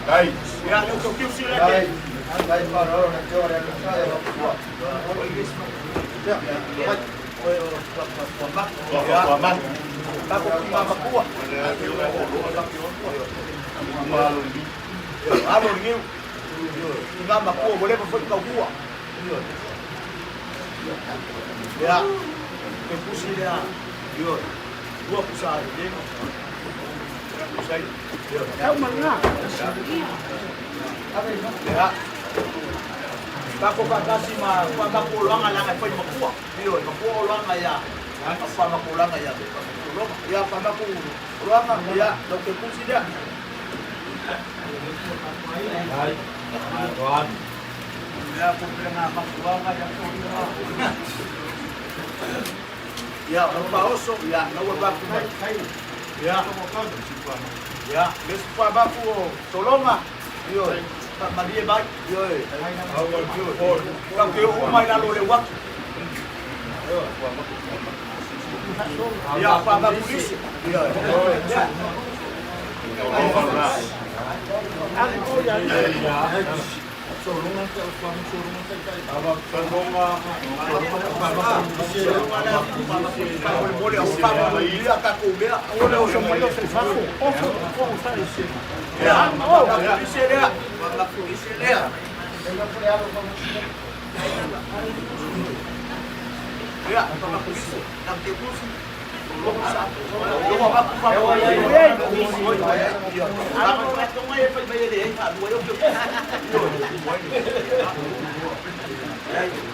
Speaker 1: Kai.
Speaker 6: ya eu tô aqui sila kaya
Speaker 5: Kai parou na teoria que sai lá.
Speaker 1: Paman.
Speaker 6: Tako mama kuah. Alo ngiu. Mama kuah boleh berbuat kau kuah. Ya. Kepusi dia. Yo. Dua pusat dia. Pusat.
Speaker 7: Tahu mana?
Speaker 6: Ya. Tako kasi mapulang lang ay pwede makuha. Yo, mapulang ya. Apa mapulang ya. Ya pamakulang ya. Dokter pun tidak.
Speaker 8: Baik. Tuan.
Speaker 6: Ya pulang mapulang ya. Ya, paoso ya, nawag baku. Ya. Ya, bespa baku tolonga. Yo. Maria baik, yo. Kau kau umai lalu lewat. Ya apa polisi? Ya.
Speaker 7: Aku ya.
Speaker 8: Sorungan ke suami sorungan ke
Speaker 1: Abang Sandonga.
Speaker 6: Boleh apa dia tak kubia. Boleh semua itu sesuatu. Ya, polisi dia. Polisi dia. Ya, polisi. Nanti polisi.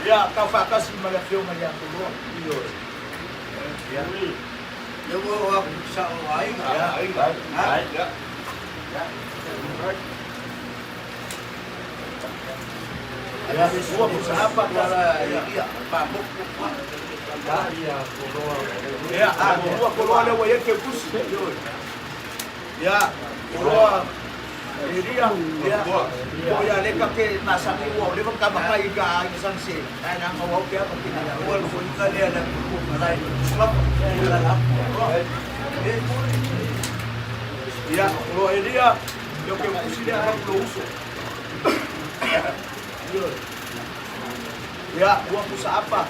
Speaker 6: Ya, kau fakas malafio maya tulo. Ya. Ya mo sa ay. Ya. Ya, semua apa cara ya, pabuk. Ya, dua keluar lewat yang kebus. Ya, keluar. Jadi ya, ya leka ke nasami wa, leka kamakai ka isang si. Ay nang awak ya pati na. Wal ko ika dia na malay. Slap. Ya, keluar dia. Yo ke busi dia ang luso. Ya, gua pusa apa?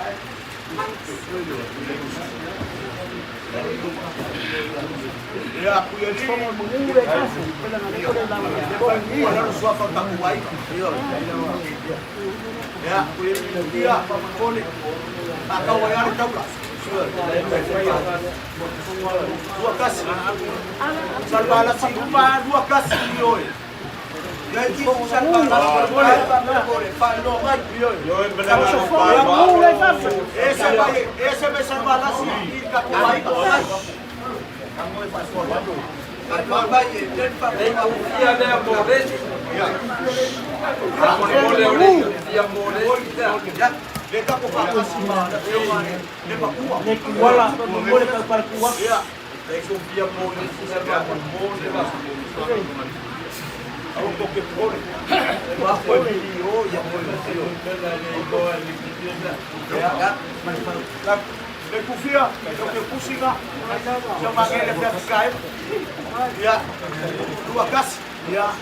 Speaker 6: Ya, aku yang semua mengurus kasu. Kalau suatu tak baik, ya, aku yang dia pemakonik. Atau yang tahu lah. Dua kasih. Salbala si rumah dua kasih yoy. Jadi salbala boleh. Pak Loman yoy. Ese me salbala si kakuai kakuai. Kita ko pa kasi ma, ne ba kuwa? Wala, mo ka para kuwa. Ya. Eko via mo ni sa ba mo de ba. Ako ko ke por. Ba ko video ya mo video. Ya. Le kufia, ke kusinga. Sa mga ele Skype. Ya. Dua kas. Ya.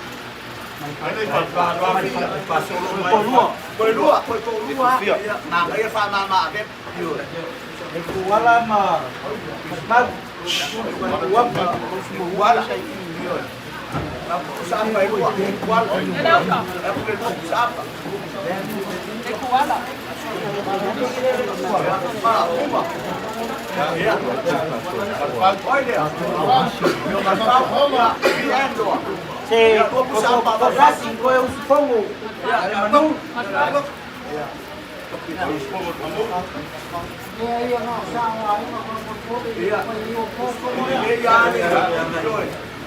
Speaker 6: Kolua. Nah, kaya sama abet. Yun. Wala ma. Mag. Wala. Yun. Saan ba ito? Wala. Saan ba? Wala.
Speaker 7: Clássico é o fogo.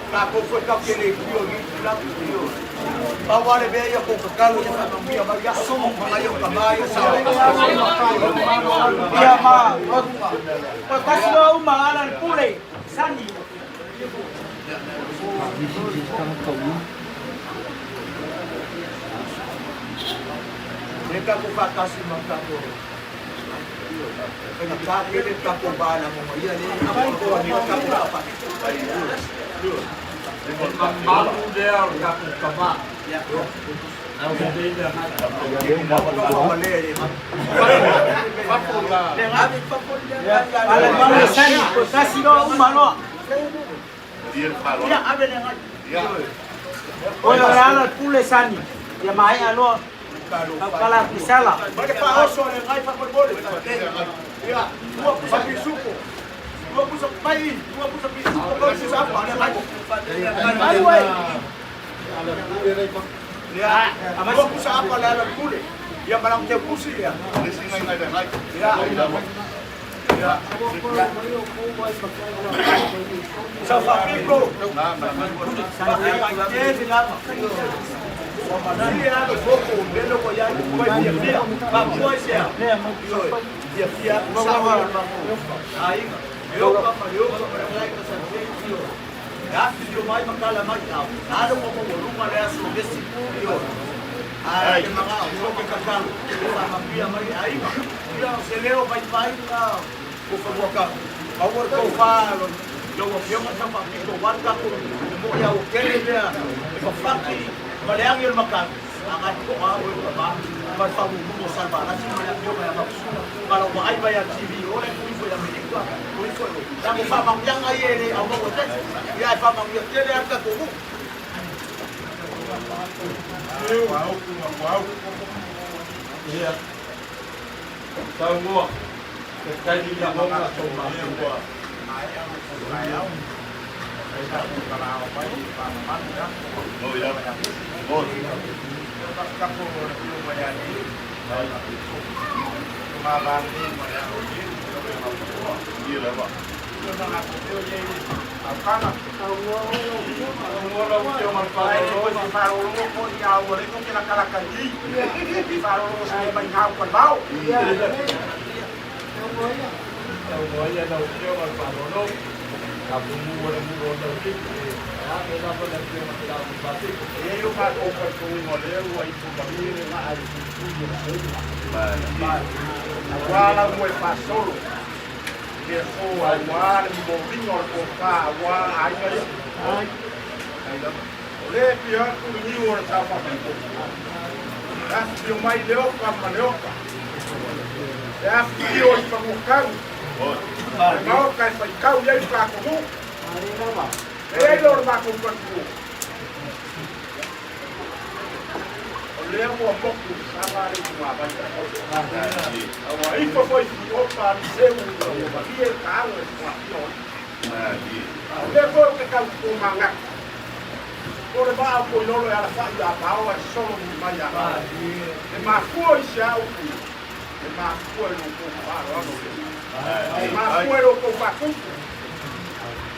Speaker 6: Aku foi com aquele fio aqui, Awale be ya ko kakalo ya kama mbia ba ya somo mga yo kabayo sa.
Speaker 9: Ya ma. Kaslo umangalan pule. Sani.
Speaker 6: Mereka ko kakasi magkako. Nagkakilip ka po ba na mo yan? Ako ko ni kapapa.
Speaker 4: Malu dia kapung kama.
Speaker 6: Ya.
Speaker 4: Aku beda mat.
Speaker 9: Alam mo sani. Kaslo umano.
Speaker 1: Dia kalau
Speaker 6: Ya, abe nga.
Speaker 1: ya
Speaker 9: Oyo ala pule sani. Ya mai ano. Kala kisala.
Speaker 6: Bagi pa oso ni ngai pa bole. Ya, dua pusa pisuko. Dua pusa pai, dua pusa pisuko ko si sa pa ni ngai. Ai wai. Ya, dua pusa apa la kule. Ya barang te pusi ya. Ya. Ya. Sa Fabio. Dia ada foto dele ko ya ko dia dia ba ko sia dia dia sama ai yo ka lai ka sanse yo ya video mai makala mai ada ko ko rumah ya so desi yo ai mga ko ka kakal sama pia mai ai dia seleo bai bai na ko ko ka awor ko fa yo yo sama pito warga ko mo ya o kele dia ko fati Baleang yun makan, angkat ko awal ba, magpabubo mo sa baras, malakyo kaya magsusunod. Kalau maay bayang TV, oleh kung ito yung minikwa, kung ito yung ang pamangyang ayere, ang mga otes, iya pamangyang ayere ang katubo.
Speaker 4: Wow. Iya. Tahu mo. Kaya dia mo na sa mga
Speaker 1: oh ya oh dia apa
Speaker 5: Wala mo pasolo. Eso agua ni bobino ko ka wa ay ay. Le pia ku ni ora sa pa ko. Das pio mai leo ka maleo ka. Ya pio pa mo kan. Mau kai pa kau ya pa ko. Lor ba ko ko. Leo mo mo ku sa ba ri ku ba. Aí foi opa, seu, aqui é carro, depois que caiu o manga, por baixo foi não era só a pau, é só um maia. É mais forte é mais forte o que fala, é mais forte o que fala.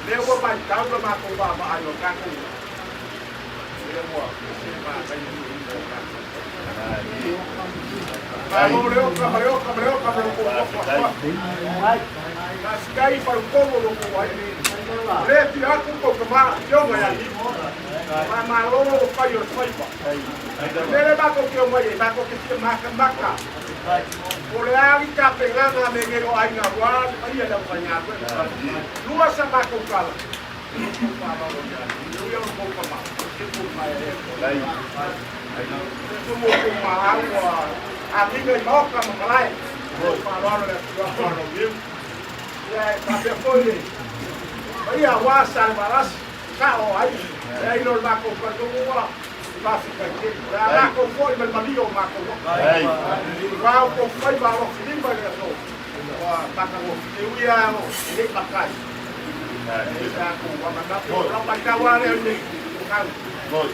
Speaker 5: Leo vou mais calma, mas com a mais no carro. Leo vou, vai Kaskai para o povo do Kuwait. Leti aku kau kemana? Jauh ya. Malo payo soipa. Nele bako kio mai, bako kio maka. Ole ali ka pegana mengero ainga wan, ia da banyak. Luas sama kau kala. Yo mau kemana? Itu mai. Semua kumau, amigo e moca mamalai. Falaram da falaram viu. E aí, tá foi. Aí a wasa balas, cao aí. E aí nós vai comprar uma vai ficar aqui. Lá com foi, mas amigo maco. Aí. Vai com foi vai o filho vai ver só. Tá com eu ia ele bacai. Tá com a mandar lá para cá lá ele. Foi.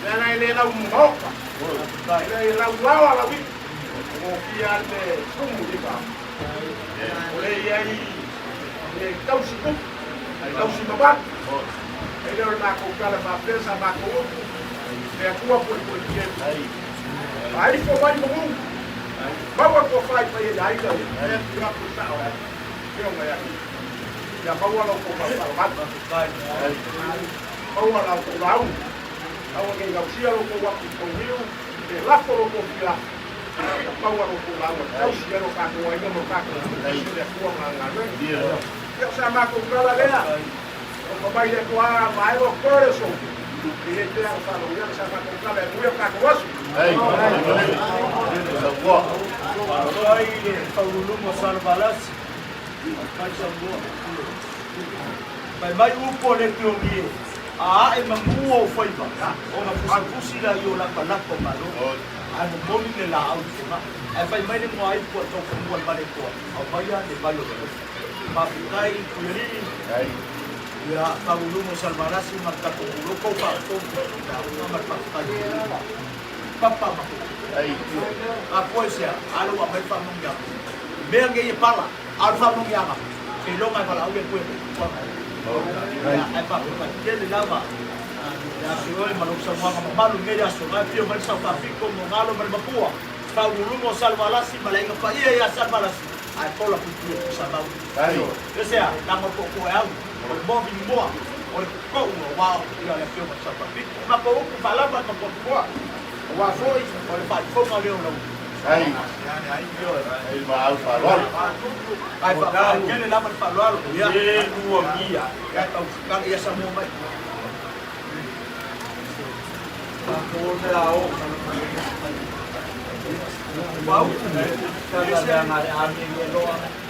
Speaker 5: Dan ele era moca. Ele era lá lá vi. O piar de sumo de cá. Olha aí. Ele tão se com. Aí tão se babat. Ele era na coca da mafia, na coca. a tua por dia. Aí foi mais comum. Bawa ko fai pa ia ai ka. É pura puta ora. Que o mai aqui. Ya bawa lo ko pa mat pa kai. Bawa la ko lau. Bawa ke ga sia lo ko wa ko hiu. Te la ko lo ko fila. Bawa lo ko lau. Tau sia lo ka ko ai mo ka ko. Ai de ko ma nga re. Ya sa ma ko kala lea. Ko bai de ko a mai lo ko eso. Ele tem a família, essa família é muito cacoso.
Speaker 1: Ei,
Speaker 6: Aí, Paulo Salvalas, faz amor. Mas mais pole que eu vi. É mamua o foi ba. Ona kusila yo la pala ko malo. Ano boli le la au sema. Vai mais mo ai ko to ko mo ba le ko. Au mai de balo. Ma kai kuri. Ya Paulo Salvalas magkatulog ko pa to. Papa mako. Ako siya, alo wa may pamungya. Meang gay pala, al pamungya ka. Silong ay pala uwi ko. Ay pa pa. Kaya lama. Ya siyoy malung sa mga mamalong ngayon so ay piyo man sa Pafiko mo ngalo man mapua. Paulo Salvalas malay ka pa iya Salvalas. Ay pola puti sa bawo. Kasi nang ko ay mo bimbo. O ko wow, ya piyo man sa Pafiko. Mako ko pala ba ko ko. Wa foi, olha pai, foi uma vez não.
Speaker 1: Aí vai falar.
Speaker 6: Aí vai, ele lá para falar, ya. Dua dia, ya tahu sekali ya semua baik. Aku tahu. Wow.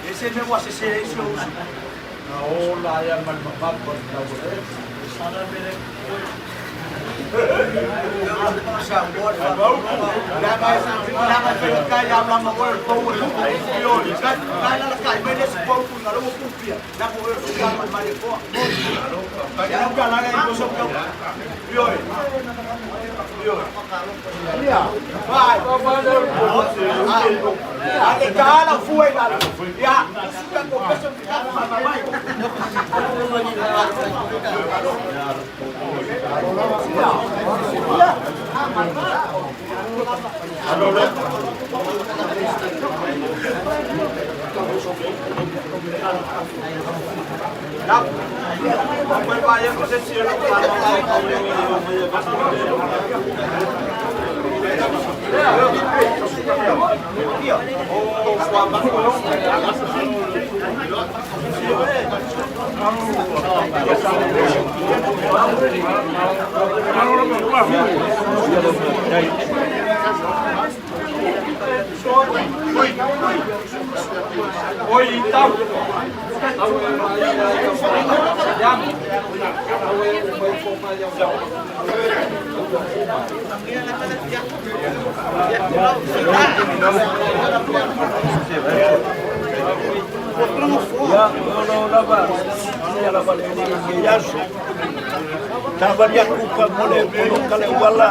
Speaker 6: Esse é meu assessor. Oh, lá ya man bapak tahu. Sana mere. Oi, então. Trabalhar com o mulher, colocar ela lá,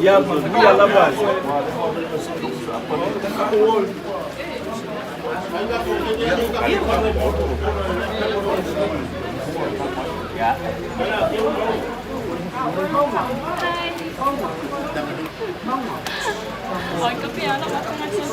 Speaker 6: Ya mabuya lava. Ya.
Speaker 7: Hỏi cấp bia nó có không ăn sớm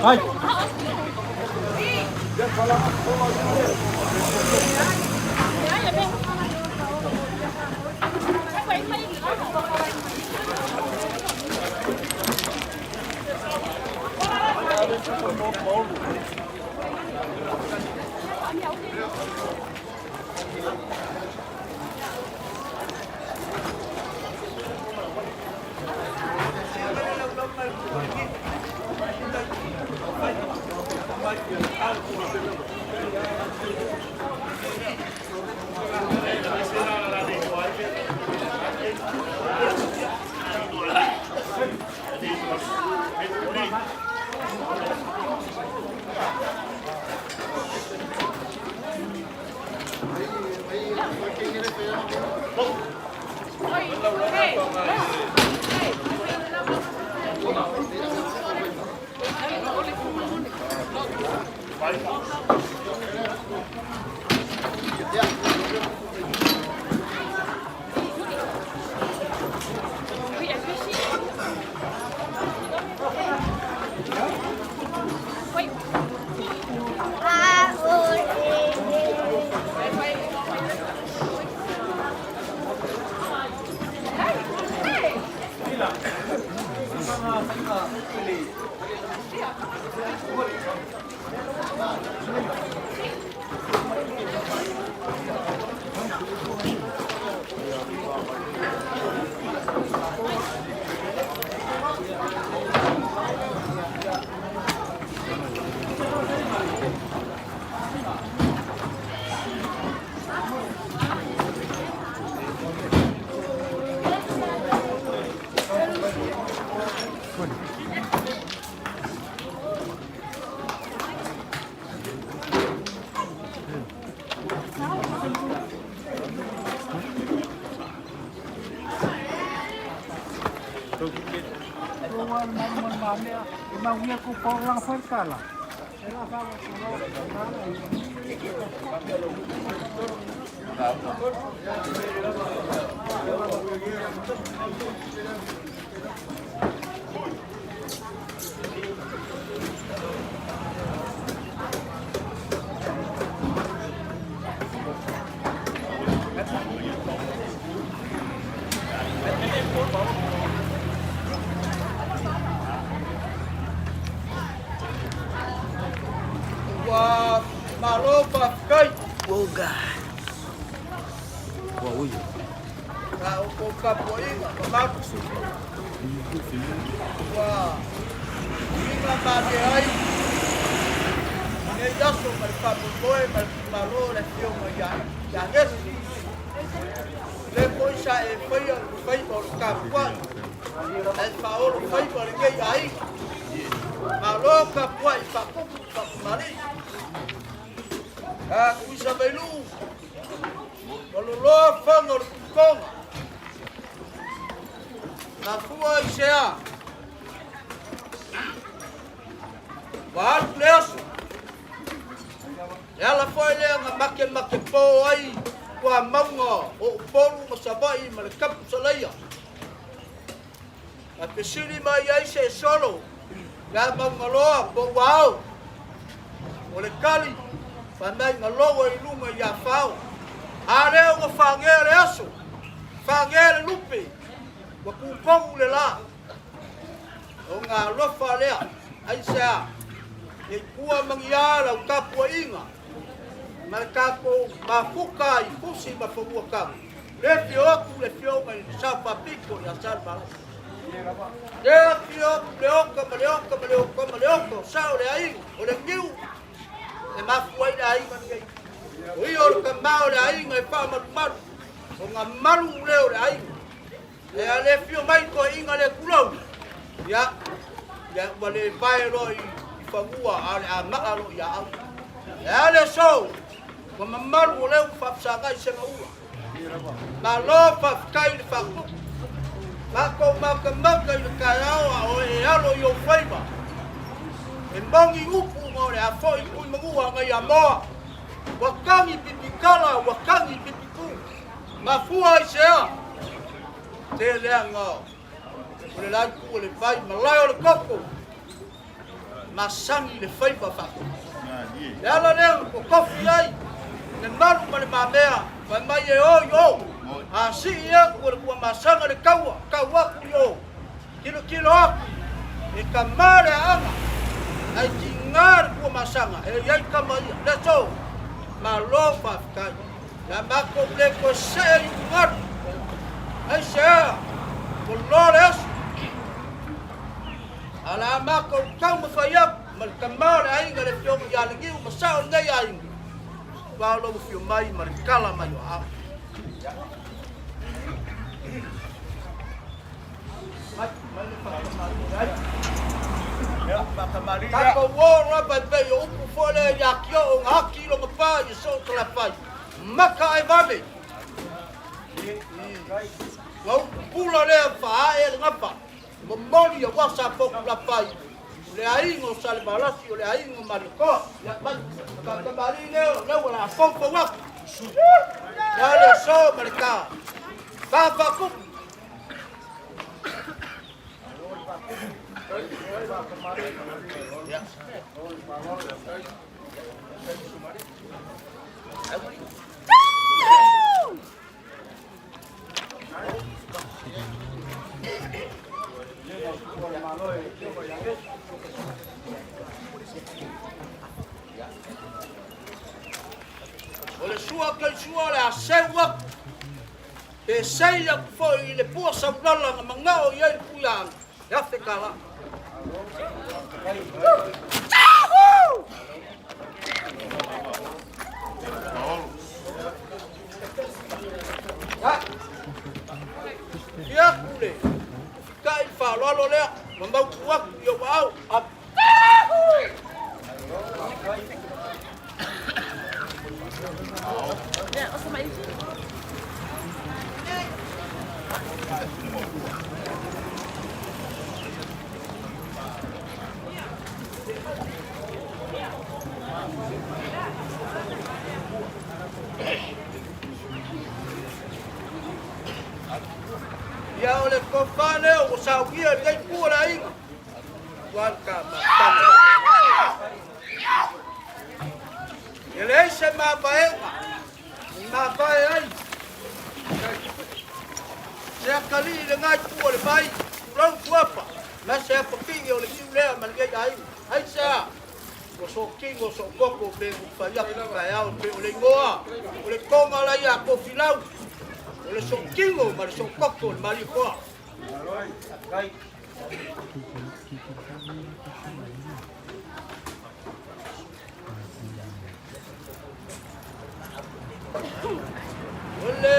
Speaker 9: Thôi.
Speaker 6: Wa malo pa kai.
Speaker 9: Boga. Wow,
Speaker 6: na o ko kapo inga mamaku wa inga mate ai ne yaso mal papo boe mal malo le fio mo ya ngesi le poisa e foi por kapo el paolo foi por que ai malo kapo i papo mari kuisa belu lo fango kong na fua isea wal pleas ela foi le nga make po ai kwa maunga o polu masabai malekap salaya a pesiri mai ai se solo ya mangalo po wao ole kali pandai ngalo i lunga ya fao are o fangere aso fangere lupe wa ku le la o nga lofa lea ai sa e kua mangiala o kapua inga malkako mafuka i kusi mafua ka le fio mai sa papiko ya salva le fio leoka sa le ai o le ngiu e mafua i ai mangai oi o ka mau le ai ngai pa maru o nga maru leo le ai e ale fio mai ko inga le kulau ya wale pai roi fagua ale amalo ya ale so ko mamaru le fa sanga se ngua na lo fa kai le fa ko maka le kaya o e alo yo faiba e mongi upu mo le afoi ku mangua ngai amo wakangi pipikala wakangi pipiku mafua isea te leanga ole la ku le fai malai le koko masangi le fai fa ya la ne ko kofi ai ne malu male mamea fa mai e o yo a si e ko masanga le kawa ku yo kilo e kamare ama ai tingar ku masanga e yai kamari le so malofa kai la mako ble ko se ngar ai se colores ala mako kau mafayap mal kamar ai ngale fio ya lagi masao ngai ai ba lo fio mai mar kala mai a Kako wora ba yo upu fole ya kio o haki lo mapa yo so tla pai maka ai vale lo pula le fa e ngapa mo moli yo wasa fo la pai le ai ngo sale balasi le ai ngo maliko ya ba ka bali le wala fo wa ya le so malika ba ku Ole sua kai sua le asewa e sei ya foi le po sa blala mangao ia puya ya te kala ya kule kai fa lo le mambau kuak yo au
Speaker 7: Ya, os maar even.
Speaker 6: ya ole kofane o saugia dei pura aí guarda matana ele se ma vai ai se akali le ngai pura vai rau kuapa na se pouquinho ole ki le malgai ai sa o so kingo so koko be fa ya ka ya ole ngoa ole konga la ya ko filau le so kingo ma le so koko ma li ko kai ole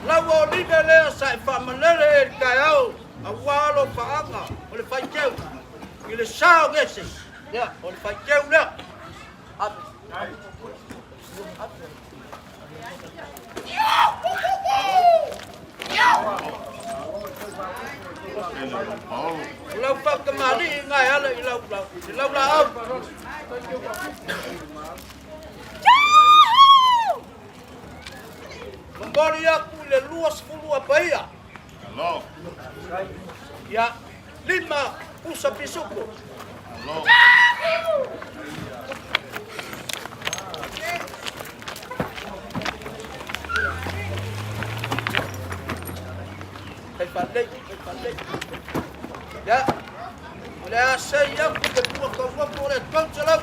Speaker 6: lawo ni bele sa fa malere kayao awalo faanga ole fa keu ile sao ngese ya ole fa keu le up Lau fa kemari ngai ala ilau lau. Memberi aku le luas 10 apa ia?
Speaker 1: Halo.
Speaker 6: Ya 5 pusat pisuku.
Speaker 1: Halo.
Speaker 6: Kay pandai. Ya. Wala saya kedua kawan boleh kau salam.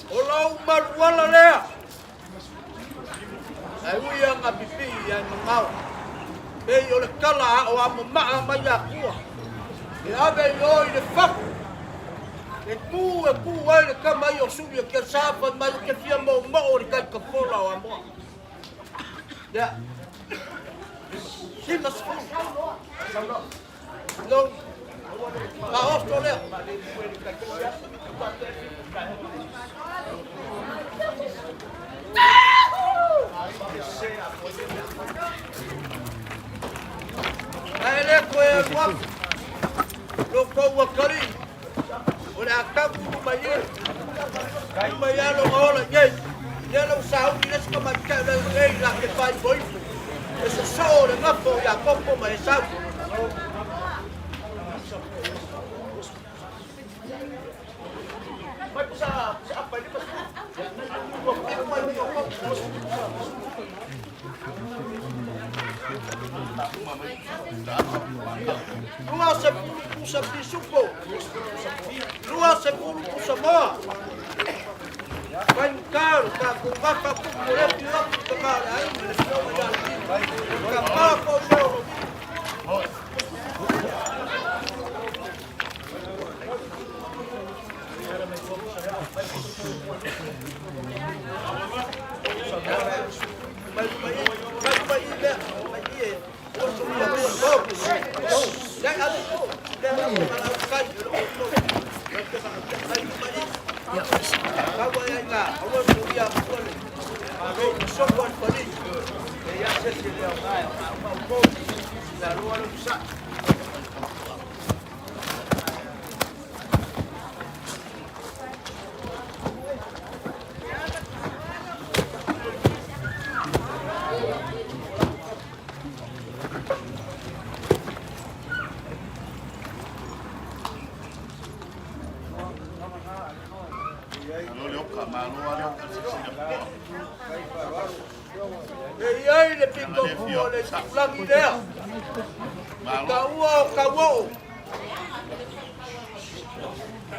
Speaker 6: Olau marwala lea. Aku yang abipi yang mengau. Ei ole kala o amma mai aku. Ya be yo ile fak. E ku ai ka mai o subi ke safa mai ke fia mo o ka ka pola o amo. Ya. Si mas. No. Ka ostole. Ele koe wak. Loko wakari. Ole akabu mayer. Kai mayalo ola ye. Yelo sao ines ka matka le la ke pai boy. Eso solo ngapo ya popo mai sao. Apa ini pas? Luar 10 pusat pisuko. Luar 10 pusat moa. Bangkal kaku bapa ku boleh tiap kemar ai melesau jadi. Kapal kau jauh. Ei, le pico le la idea. Kau.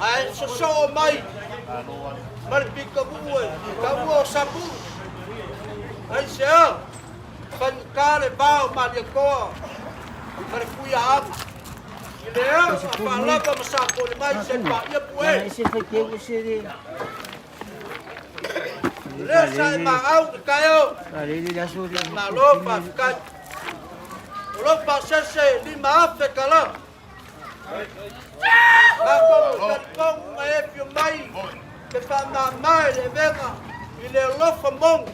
Speaker 6: Ai so mai. Mal pico kau sabu. Ai sia. Pankale bao maliako. Berkuya aku. Idea, apa apa masapo le mai sepa ia pue.
Speaker 9: Esse foi que eu serei.
Speaker 6: Lesa mau kayo.
Speaker 9: Ali dia suruh.
Speaker 6: Na lopa ficar. Lopa sese 5 afe kala. Bom mai pio mai. Que fa mai le venga. Ile lofa mong.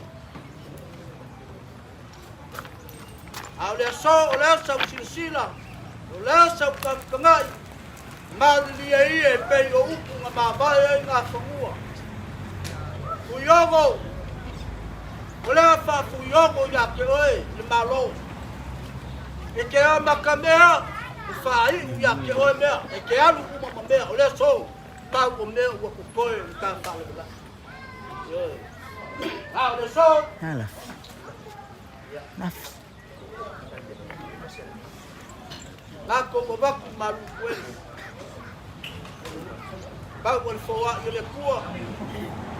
Speaker 6: Ole so silsila. Ole so kangai. Mali ai pe o upu ma ba nga fungua. Fuyongo. Olha fa fuyongo ya ke oi, le malo. E ke a makamea, fa ai ya ke oi me, e ke alu kuma me, olha so. Ta o me o ko koi ka fa le la. Yo. Ah, olha so.
Speaker 9: Hala. Naf.
Speaker 6: Ngako babaku malu kuelu. Bau wal foa yole kua.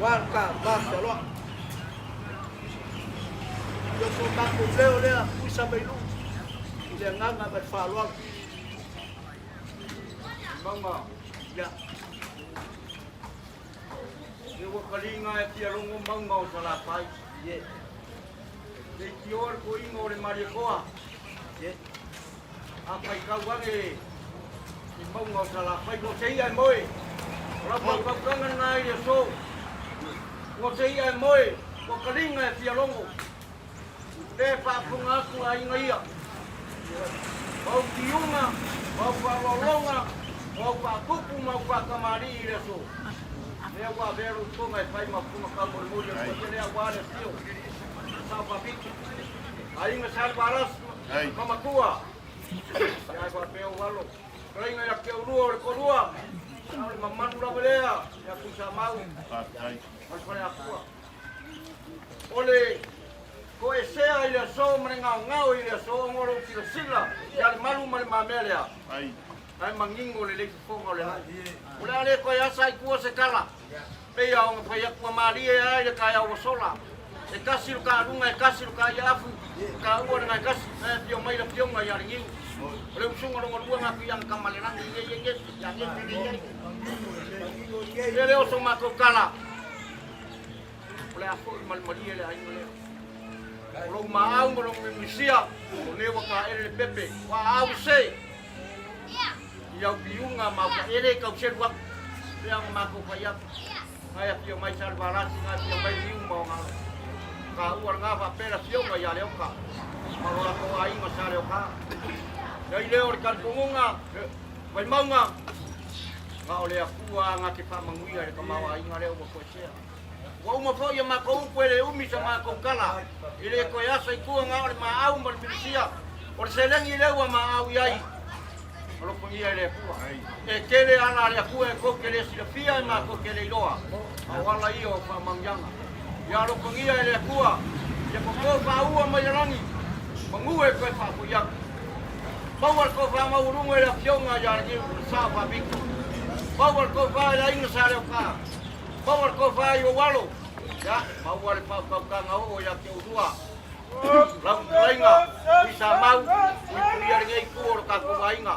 Speaker 6: Warka basta loa. Yo so ngako leo lea kuisa bailu. Ile nganga ber falwa. Mama, ya. Yo kalinga e kia longo manga o sala pai. Ye. Te kior ko ingo le marikoa. Ye. Apa kau wangi mau ngau salah pai ko sei ai moi ora pa pa kangan nai dia so ko sei ai moi ko kalinga tia longo de pa punga ku ai ngai ia mau tiunga mau pa lolonga mau pa kupu mau pa kamari dia so ne wa veru ko ngai pai ma punga ka mo mo dia ko ne wa le tio sa pa pitu ai ngai sal balas mama tua ya gua peo walo rai ngai ke urua ko rua ai mamma nura belea ya kusa mau ai pare akua ole ko esea ile so mrenga ngau ile so ngoro sila ya malu mal mamelea ai mangingo le le fonga le ula le ko ya sai ku se kala pe ya on pe ya ku mali ai le ka ya o sola e kasi ka runga e kasi ka ya afu ka u na kasi pio mai le pio ngai ya ringi ole usunga lo ngorua ngaku yang kamalerang ye yang ye le o so mako kala ole afu mal mali le ai le lo mau lo misia le wa ka ele pepe wa au se ya biunga ma ka ele ka cher wa yang mako kaya kaya pio mai sal balasi ngai pio mai biung mau nga ka uar nga va pera pio ngai ya le ka ma lo ko ai ma sale ka dai leo kan pungunga vai maunga nga ole akua nga ke pa manguia le kamawa inga leo ko sia wa uma fo ya ma ko kwele umi sama ko kala ile ko ya sai ku nga ole ma au mal bisia or seleng ile wa ma au yai lo pungia le akua e kele ana le akua ko kele silafia ma ko kele loa awala io pa mangyanga ya lo pungia le akua ya ko pa u ma yalangi mangue ko pa ku ya Power ko fa ma urungo la fionga ya ni sa fa biko. Power ko fa la ina sa le ka. Power ko fa yo walo. Ya, power pa ka ngau ya ke udua. Lam lainga bisa mau kuliah ngai ku ka ku lainga.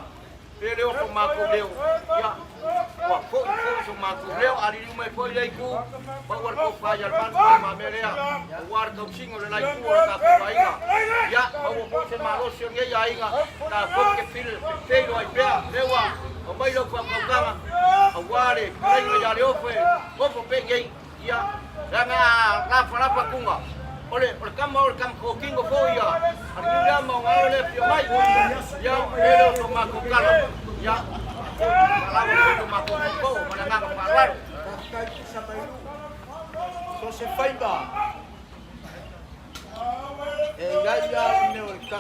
Speaker 6: Ele o ma ko leo. Ya. Wa ko so ma ko leo ari ni mai foi lai ku. Power ko fa ya ban ma melea. War ko singo le lai ku ka ku lainga. Ya, mau ko se ma lo sio ngai ya inga. Na ko ke fil feiro ai bea lewa. O mai lo ko ka ka. Aware kai ya le ofe. Ko pe ngai. Ya. Danga la fa kunga. Ole kam ko kingo foia. Ari mo ngale pio mai. Ya, ele o ma ko kala. Ya. Kalau itu maku ko menengah ke palar. So se faiba. Ya ne o ka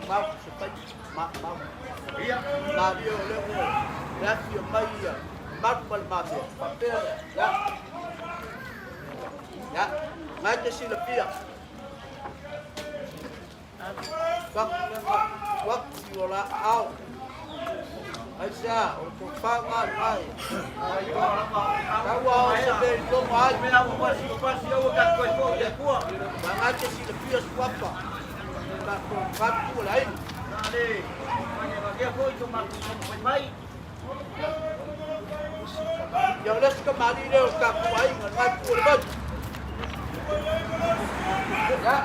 Speaker 6: ma se fai ma. Iya, na bio le o. Ya pio mai ya. Mal ma pio. Papel ya. Ya, ngai si le pia. Wak yola au. Aisyah, untuk pangan ai. Kawa sebe lo mai me la pasi o ka ko ya kuwa. Bangache si le pia swapa. Ka ko fatu lain. Dale. Manya bagi ko itu maku mai. Ya les kemari le ka kuai ngai kurban. Ya.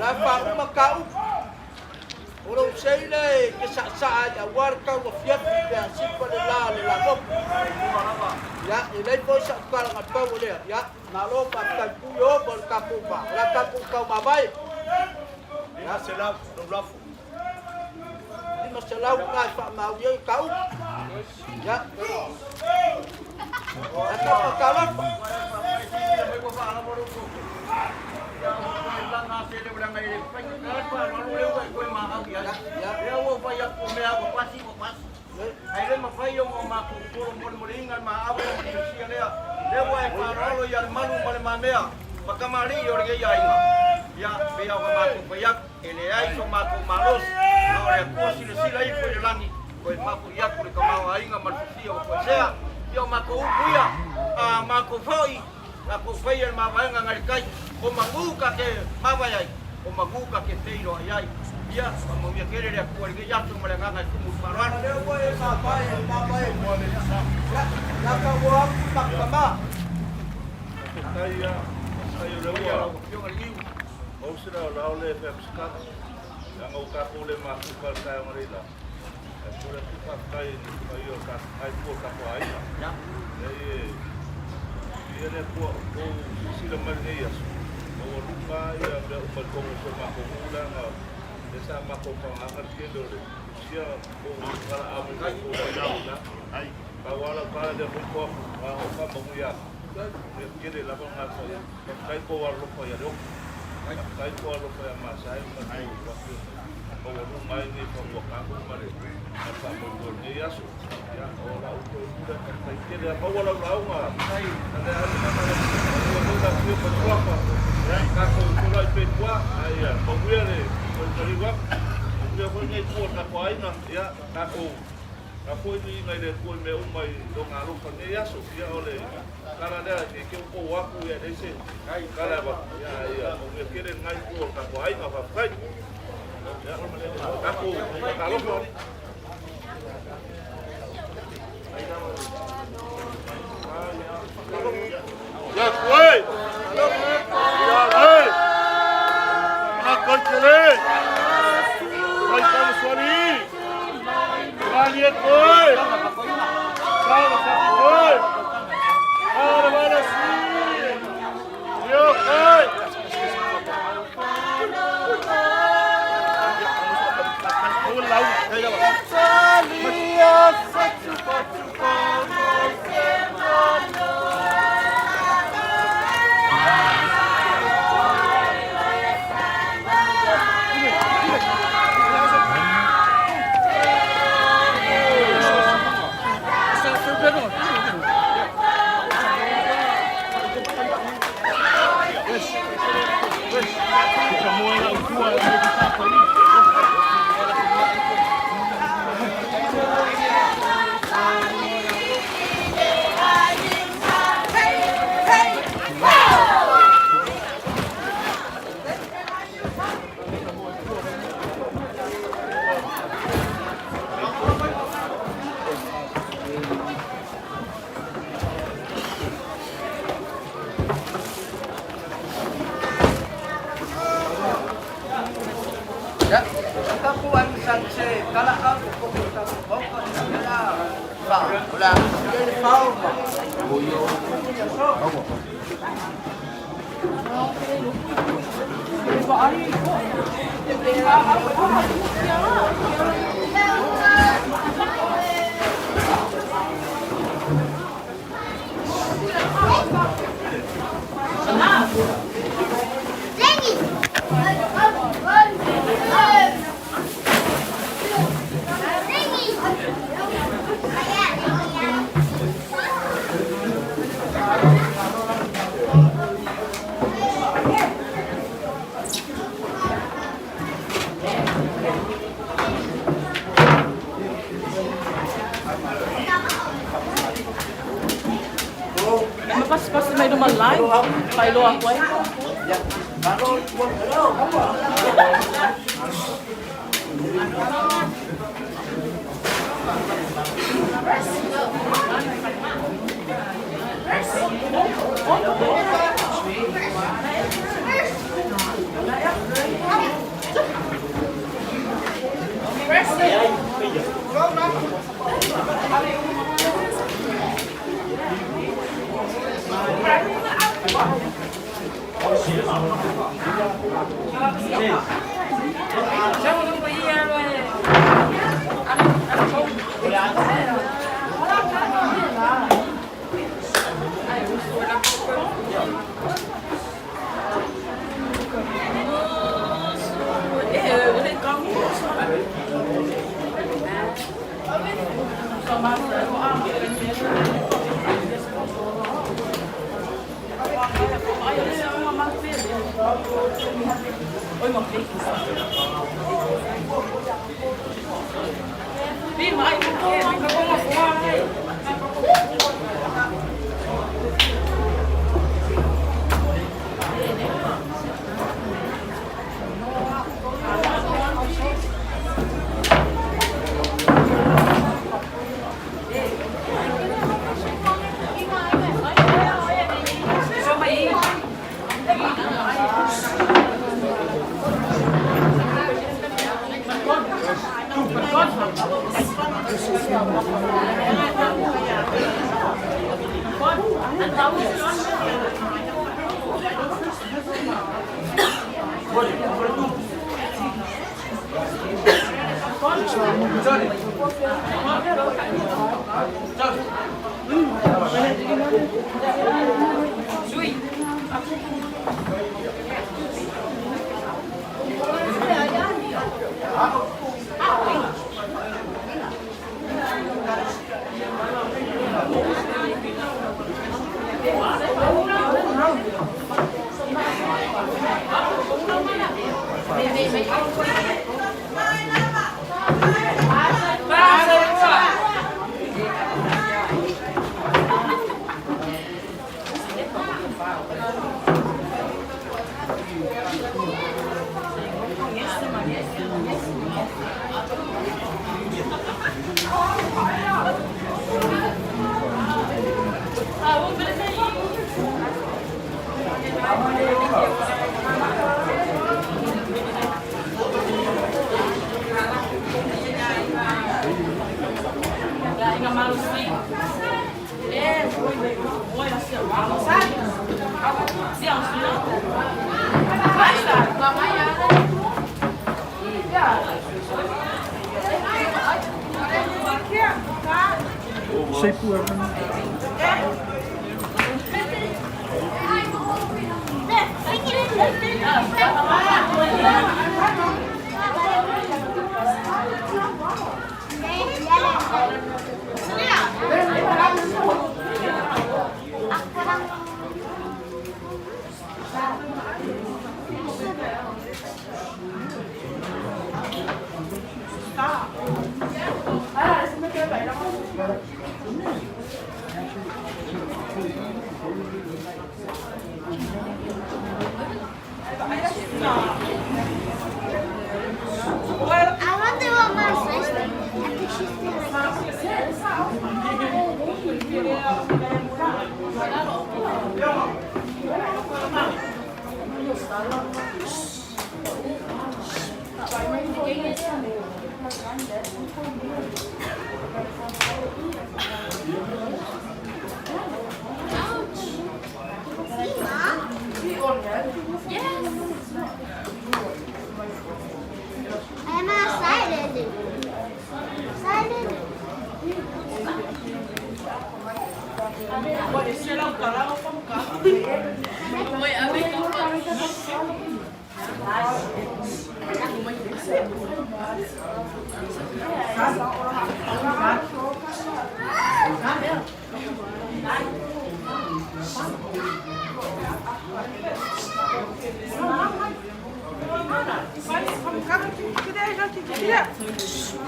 Speaker 6: Lapa makau. Orang sele ke sa ya warka wa fiat ya simple la ko ya ile po sa kala ngapa boleh ya nalo pakai puyo bol kapupa la kapu kau mabai ya selau no lafu ni masalau ka pa mau ye kau ya atau kawan Aire mafayo ma kukuru mulingan ma abu manusia lea. Lewa e parolo ya malu male mamea. Pakamari yorge ya inga. Ya bea ma ku payak ele ai so mako malos o le ko sila i ko langi ko mako ia ko le kamau ainga malfia o ko sea yo mako upuia a mako foi la ko foi el mavaenga ngal kai o manguka ke mavai o manguka ke teiro ai ia mo ia kere le ko le ya tu mala nganga tu mufaran le ko e mapai mo le la ka wa takama
Speaker 1: Saya lewa. Mau sudah lau le pepskat. Yang au ka le masuk ke saya mereka. Sudah kita kai ni kayu ka kai ko ka ko ai. Ya. Dia le ko sila mane ya. Mau lupa ya be umat ko sama ko ulang. Desa mako pangangat kendo le. Sia ko kala amu ko ya. Ai. Kawala ka de ko wa ka mo ya. Kiri lapang ngaso ya, kai ko warlo ko ya dok, kai ko warlo ko ya masai, kai waktu bawa mai ni bawa kampung mari, apa bawa ni ya su, ya orang itu sudah kai kiri apa walau mah, ada bawa kiri bawa apa, ya kako kulai pedua, ayah bawa ni, beri wak, dia punya kuat kako aina, ya kako. Ako ini ngai le ko me umai do ngalu pa ne yaso ya ole kala da ke ko waku ya dese kai kala ba ya mo me kere ngai ko ka ko ai ma fa kai ya ako ka lo ko ya koi ya ai na ko kele kai ka swali Kalian boy, kalau sakit boy, kalau mana sih, yo boy.
Speaker 10: Pas may dumalay, pailo ako eh. Oi, một tí. Đi mãi không có một hoa đây.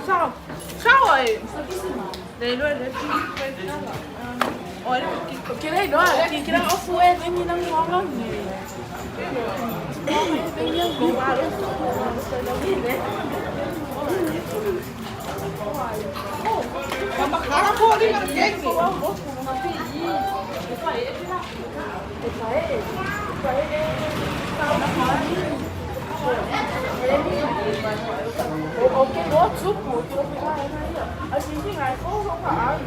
Speaker 10: Sao? Sao rồi? Để luôn để ôi cái này đó là cái đang ốc phu em như đang ngon lắm. Bây giờ cô ba luôn. Mà khá là khô đi mà cái gì? Cái đó giúp một chỗ ở trên ngày phố không phải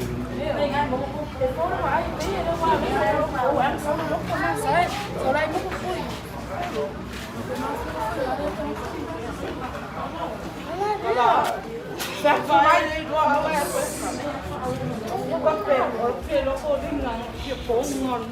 Speaker 10: đây ngày một cái phố nó phải tí nó qua cái này nó quán sau lúc nó mang xe sau đây nó cũng vui Sạc vai đi qua đây nó bắt về ở kia nó cô đi là kiểu phố ngon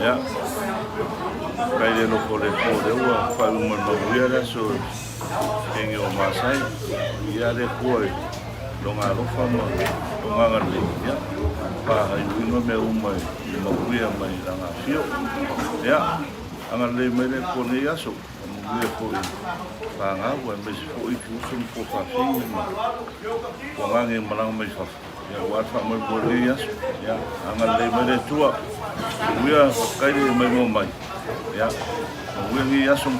Speaker 1: Ya, kaya no kole kole ua whai uman mawia ra so kengi o Masai ia re koi longa rofa ma longa ngale ya pa hai uinga me umai i mawia mai ranga fio ya anga le mere kone yaso mawia koi pa ngā ua me si koi ki usum ko pa fingi ma ko ngangi marang mai whafu ya wata mai kone yaso ya anga le mere tua Uia kairi mai mo mai ya uia ngi asum